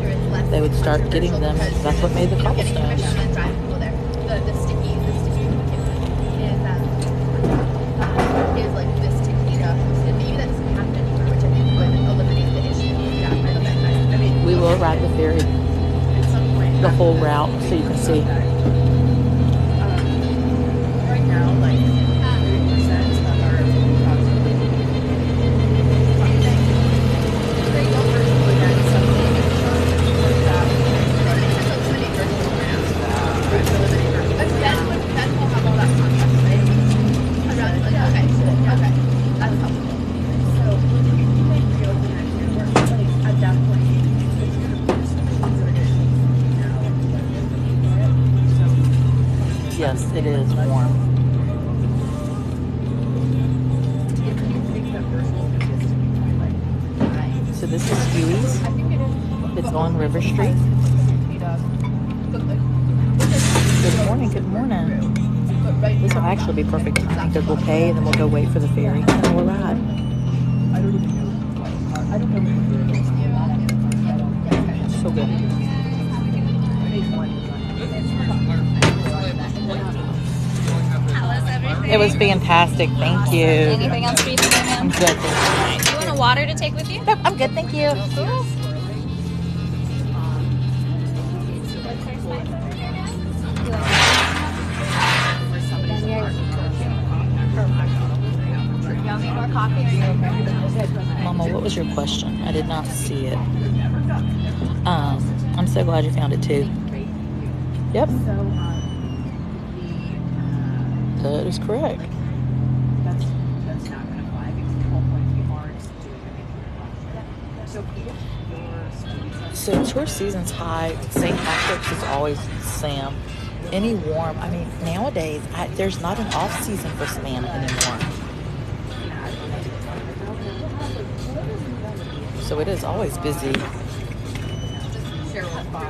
they would start getting them. That's what made the cobblestones. The sticky is like this taquito. And maybe that doesn't happen anymore, which I think would eliminate the issue. I mean, We will ride the ferry at some point. the whole route so you can see. Right now, like 30% of our they go virtual again, something like that. Eliminate virtual brands. Then we'll have all that content, right? Around like, okay, cool, okay. That's helpful. So we may reopen it and we're like at that point it's gonna be just considered now. So Yes, it is warm. So this is Huey's. It's on River Street. Good morning, good morning. This will actually be perfect time because we'll pay and then we'll go wait for the ferry and then we'll ride. So good. How was everything? It was fantastic. Thank you. Anything else for you today, ma'am? I'm good, thank Alright, do you want a water to take with you? you. Nope, I'm good, thank you. Y'all need more coffee? Are you okay? Mama, what was your question? I did not see it. I'm so glad you found it too. Yep. That is correct. That's not going to fly because the whole point of the is doing everything. So if your students So tour season's high. St. Patrick's is always Sam. Any warm, I mean, nowadays, there's not an off season for Savannah anymore. So it is always busy.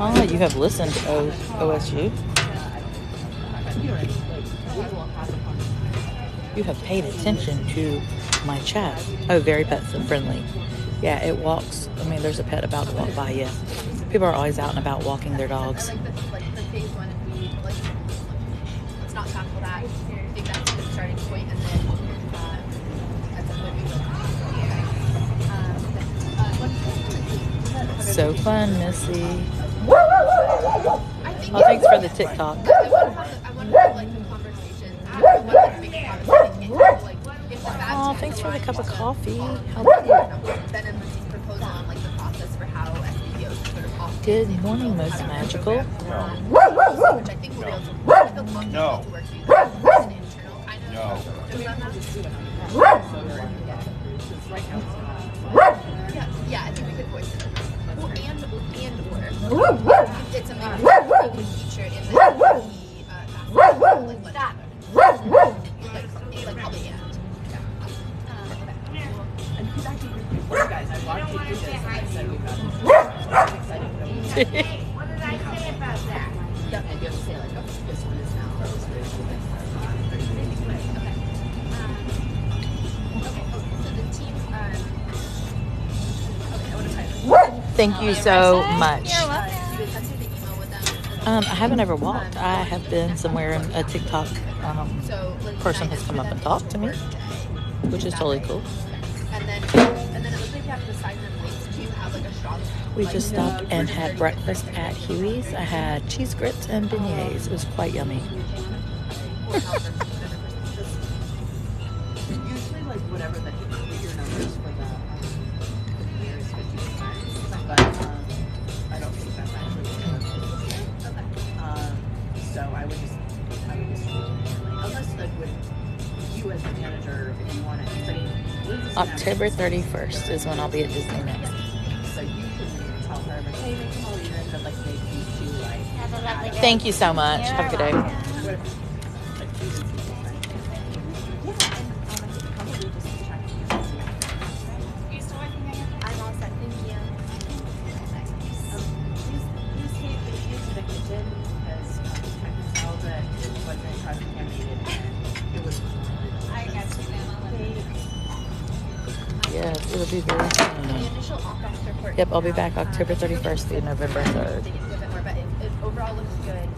Oh, you have listened to OSU? You have paid attention to my chat. Oh, very pet friendly. Yeah, it walks. I mean, there's a pet about to walk by you. People are always out and about walking their dogs. I like the phase one, and we like let's not tackle that. I think that's the starting point, and then at the point we So fun, Missy. I think Oh, thanks for the TikTok. I want to have like the conversation. I want to like make a conversation. Like if the bad Oh, thanks for the cup of coffee. How Ben and Lindsay's proposal on like the process for how SBPOs sort of opt Good morning, most magical. which I think will be able to work to work through that as an internal kind of. Yeah, I think we could voice it. Well, or it's something we can feature in the like that. Like probably yeah. and he's actually you guys. I walked you through this and I said we've got I'm excited for it. What did I say about that? Yep, and you have to say like, oh, this one is now. This one is So the team. Okay, I want to try this. Thank you so much. You guys have to the email with them. I haven't ever walked. I have been somewhere in a TikTok So person has come up and talked to me, which is totally cool. And then it looks like you have to assign them links to have like a strong. We just stopped and had breakfast at Huey's. I had cheese grits and beignets. It was quite yummy. usually like whatever the your numbers for the year is 50%, but I don't think that's actually what it is. So I would just unless like with you as the manager, if you want anybody. October 31st is when I'll be at Disney next. So you can tell her like, hey, make them all even, but like make these two like. Have a lovely day. Thank you so much. Have a good day. I'm all set. Thank you. Please take the keys to the kitchen because I can tell that it wasn't contaminated and it was. I got you, Yes, it'll be very The soon. initial off-office report. Yep, I'll be back October 31st through November 3rd. They can give it more, but it overall looks good.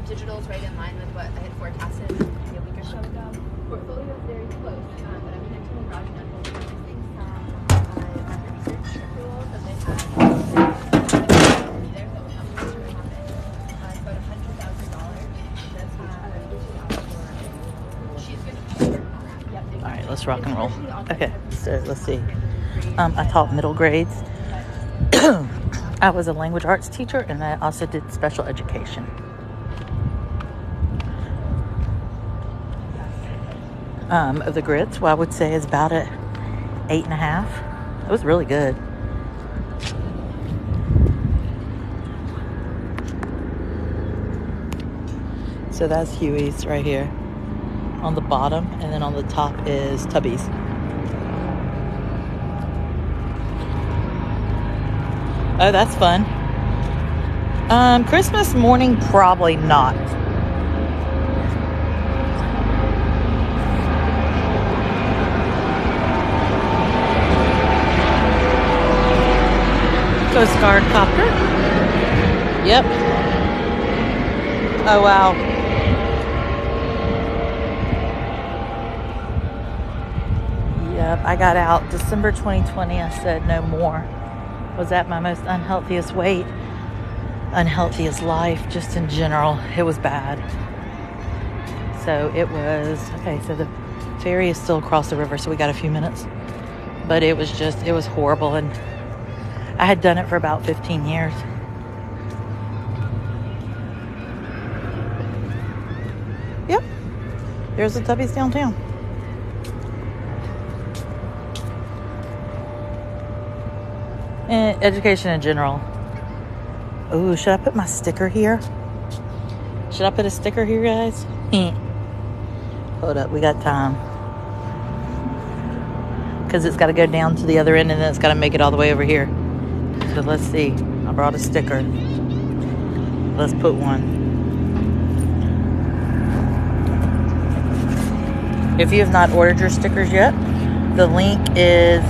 Digital's right in line with what I had forecasted maybe a week or so ago. Portfolio is very close, but I'm connecting with Raj and I'm holding things from market research tools that they have. There, so how much to happen. It's about $100,000. That's she's going to be on that. Yep. All right, let's rock and roll. Okay, so let's see. I taught middle grades. I was a language arts teacher, and I also did special education. Of the grits, well, I would say is about at 8.5. It was really good. So that's Huey's right here on the bottom, and then on the top is Tubby's. Oh, that's fun. Christmas morning, probably not. Coast Guard copter. Yep. Oh, wow. Yep, I got out December 2020. I said no more. Was at my most unhealthiest weight, unhealthiest life, just in general. It was bad. So it was, okay, so the ferry is still across the river, so we got a few minutes. But it was horrible, and I had done it for about 15 years. Yep, there's the Tubby's downtown. And education in general. Oh, should I put my sticker here? Should I put a sticker here, guys? Hold up, we got time. Because it's got to go down to the other end and then it's got to make it all the way over here. So let's see. I brought a sticker. Let's put one. If you have not ordered your stickers yet, the link is...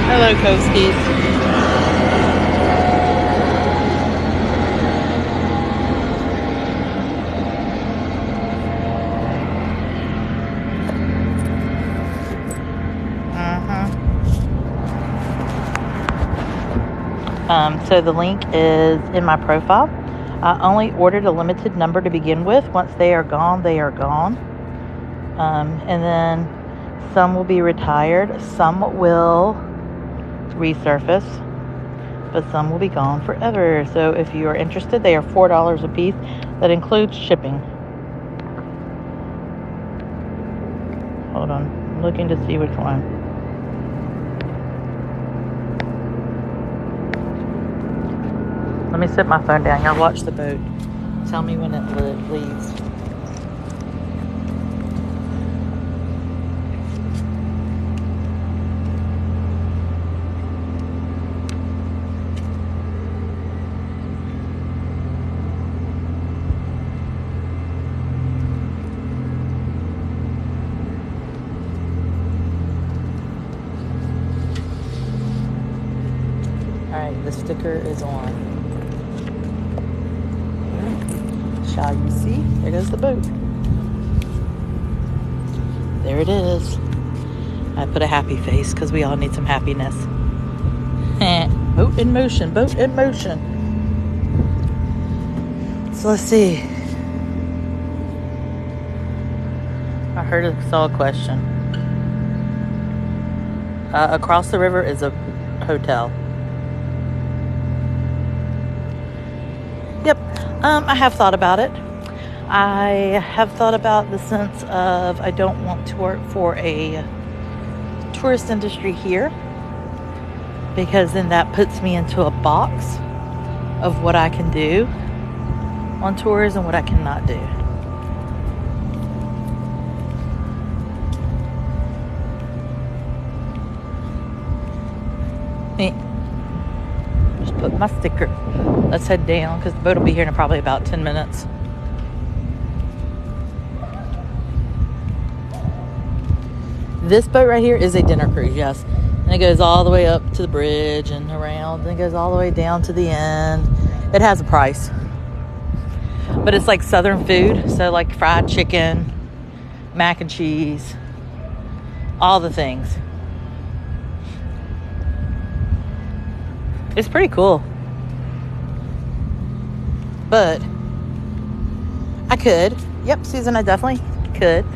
Hello, Coasties. So the link is in my profile. I only ordered a limited number to begin with. Once they are gone, they are gone. And then some will be retired. Some will resurface, but some will be gone forever. So if you are interested, they are $4 a piece. That includes shipping. Hold on, I'm looking to see which one. Let me set my phone down. Y'all watch the boat. Tell me when it leaves. Alright, the sticker is on. Shall you see? There goes the boat. There it is. I put a happy face because we all need some happiness. Boat in motion, boat in motion. So let's see. I saw a question. Across the river is a hotel. Yep. I have thought about it. I have thought about the sense of I don't want to work for a tourist industry here, because then that puts me into a box of what I can do on tours and what I cannot do. Just put my sticker. Let's head down because the boat will be here in probably about 10 minutes. This boat right here is a dinner cruise, yes. And it goes all the way up to the bridge and around. And it goes all the way down to the end. It has a price. But it's like southern food. So like fried chicken, mac and cheese, all the things. It's pretty cool. But I could. Yep, Susan, I definitely could.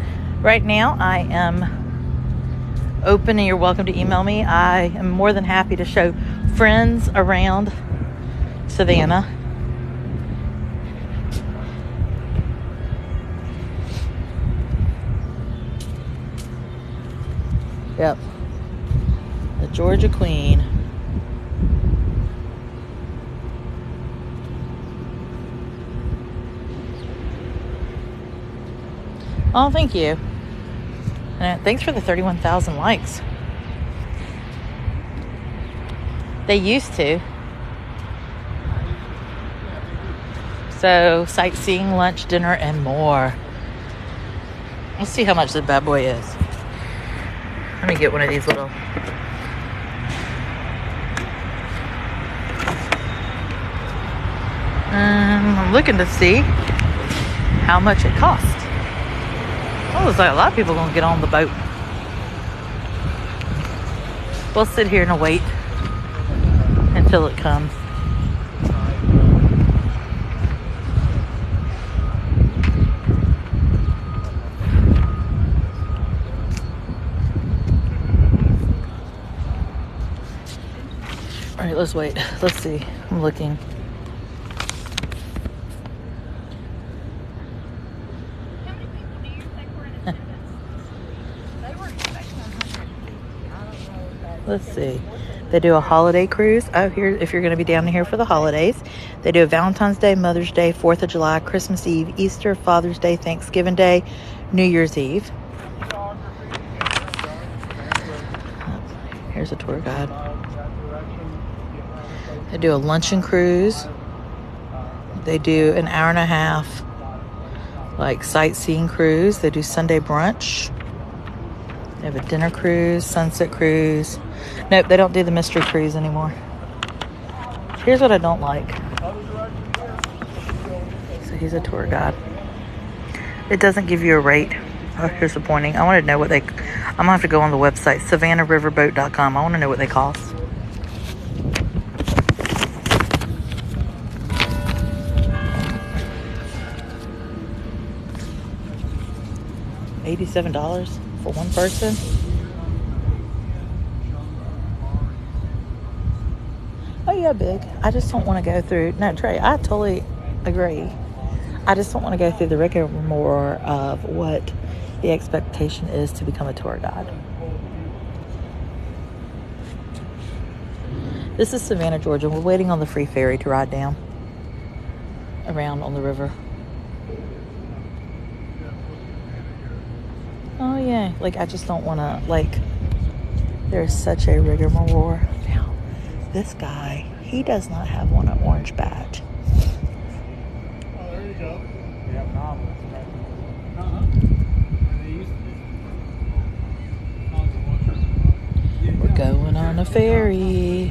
Right now, I am open and you're welcome to email me. I am more than happy to show friends around Savannah. Yep. The Georgia Queen. Oh, thank you. Thanks for the 31,000 likes. They used to. So, sightseeing, lunch, dinner, and more. Let's see how much this bad boy is. Let me get one of these little... I'm looking to see how much it costs. Oh, looks like a lot of people are going to get on the boat. We'll sit here and wait until it comes. All right, let's wait. Let's see. I'm looking. How many people do you think were in attendance? They were expecting 100. I don't know. Let's see. They do a holiday cruise. Oh, here, if you're going to be down here for the holidays, they do a Valentine's Day, Mother's Day, 4th of July, Christmas Eve, Easter, Father's Day, Thanksgiving Day, New Year's Eve. Here's a tour guide. They do a luncheon cruise. They do an hour and a half, like sightseeing cruise. They do Sunday brunch. They have a dinner cruise, sunset cruise. Nope, they don't do the mystery cruise anymore. Here's what I don't like. So he's a tour guide. It doesn't give you a rate. Oh, here's the pointing. I want to know what they... I'm going to have to go on the website, SavannahRiverboat.com. I want to know what they cost. $87 for one person. Oh yeah, big. I just don't want to go through. No, Trey, I totally agree. I just don't want to go through the rigmarole of what the expectation is to become a tour guide. This is Savannah, Georgia. We're waiting on the free ferry to ride down around on the river. Oh yeah, like I just don't want to, like, there's such a rigmarole. Now, this guy, he does not have one an orange badge. Oh, there you go. Yeah, novels. We're going on a ferry.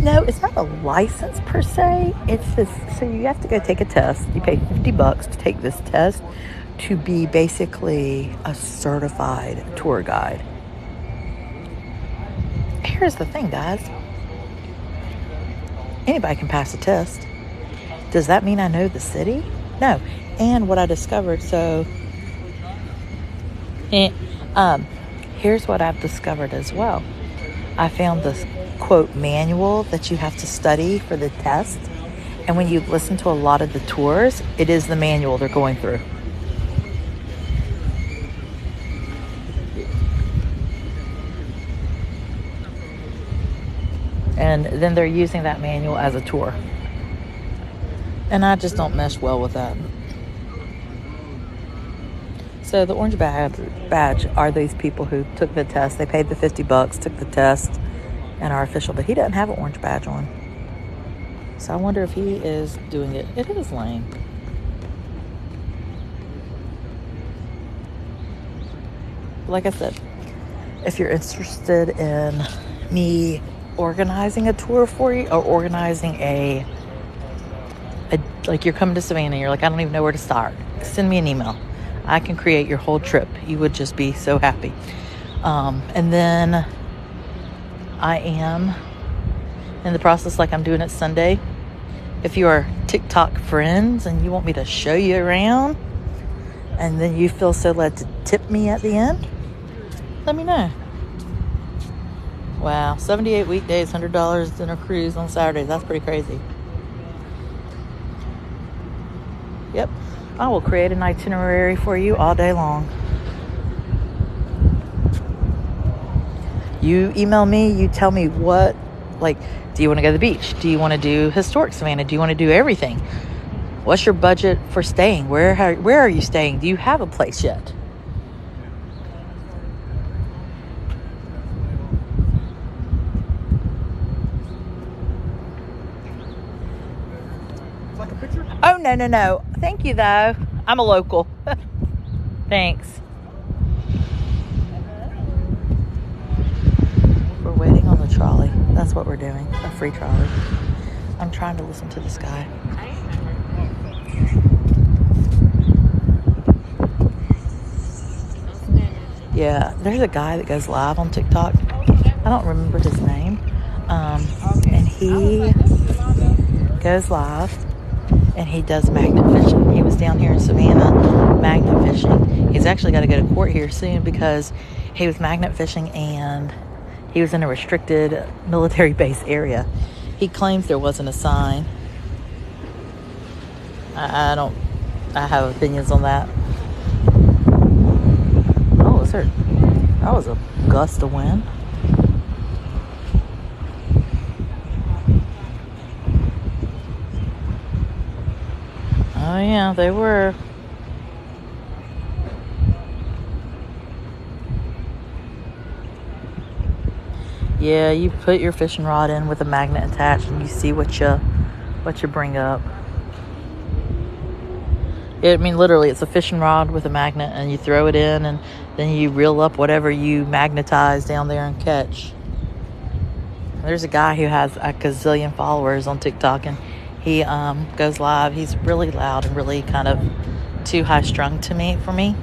No, it's not a license per se. It's this, so you have to go take a test. You pay $50 to take this test to be basically a certified tour guide. Here's the thing, guys. Anybody can pass a test. Does that mean I know the city? No. And what I discovered, here's what I've discovered as well. I found this, quote, manual that you have to study for the test. And when you listen to a lot of the tours, it is the manual they're going through. And then they're using that manual as a tour. And I just don't mesh well with that. So the orange badge are these people who took the test. They paid the $50, took the test, and are official. But he doesn't have an orange badge on. So I wonder if he is doing it. It is lame. Like I said, if you're interested in me organizing a tour for you, or organizing a like you're coming to Savannah, you're like, I don't even know where to start, send me an email. I can create your whole trip. You would just be so happy. And then I am in the process, like I'm doing it Sunday. If you are TikTok friends and you want me to show you around, and then you feel so led to tip me at the end, let me know. Wow, 78 weekdays, $100 dinner cruise on Saturdays. That's pretty crazy. Yep, I will create an itinerary for you all day long. You email me, you tell me what, like, do you want to go to the beach? Do you want to do historic Savannah? Do you want to do everything? What's your budget for staying? Where are you staying? Do you have a place yet? Oh, no. Thank you, though. I'm a local. Thanks. We're waiting on the trolley. That's what we're doing. A free trolley. I'm trying to listen to this guy. Yeah, there's a guy that goes live on TikTok. I don't remember his name. And he goes live and he does magnet fishing. He was down here in Savannah magnet fishing. He's actually got to go to court here soon because he was magnet fishing and he was in a restricted military base area. He claims there wasn't a sign. I have opinions on that. Oh, that was a gust of wind. Oh yeah, they were. Yeah, you put your fishing rod in with a magnet attached and you see what you bring up. I mean, literally, it's a fishing rod with a magnet, and you throw it in, and then you reel up whatever you magnetize down there and catch. There's a guy who has a gazillion followers on TikTok, and he goes live. He's really loud and really kind of too high-strung for me.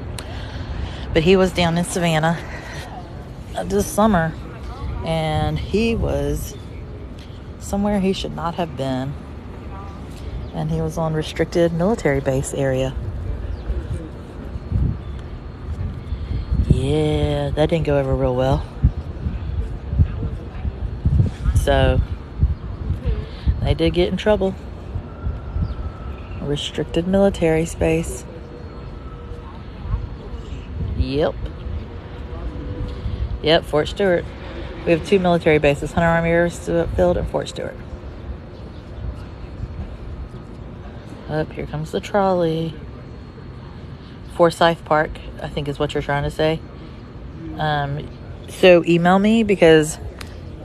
But he was down in Savannah this summer, and he was somewhere he should not have been. And he was on restricted military base area. Yeah, that didn't go over real well. So, they did get in trouble. Restricted military space. Yep, Fort Stewart. We have 2 military bases, Hunter Army Airfield and Fort Stewart. Up here comes the trolley. Forsyth Park, I think is what you're trying to say. So email me because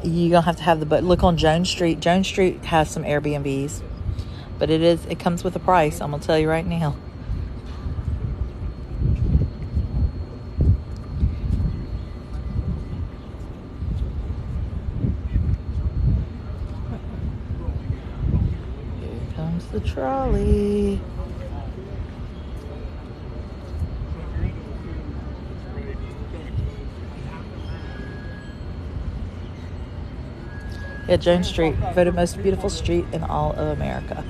you're gonna have to have look on Jones Street. Jones Street has some Airbnbs, but it comes with a price. I'm gonna tell you right now. Here comes the trolley. Yeah, Jones Street, voted most beautiful street in all of America.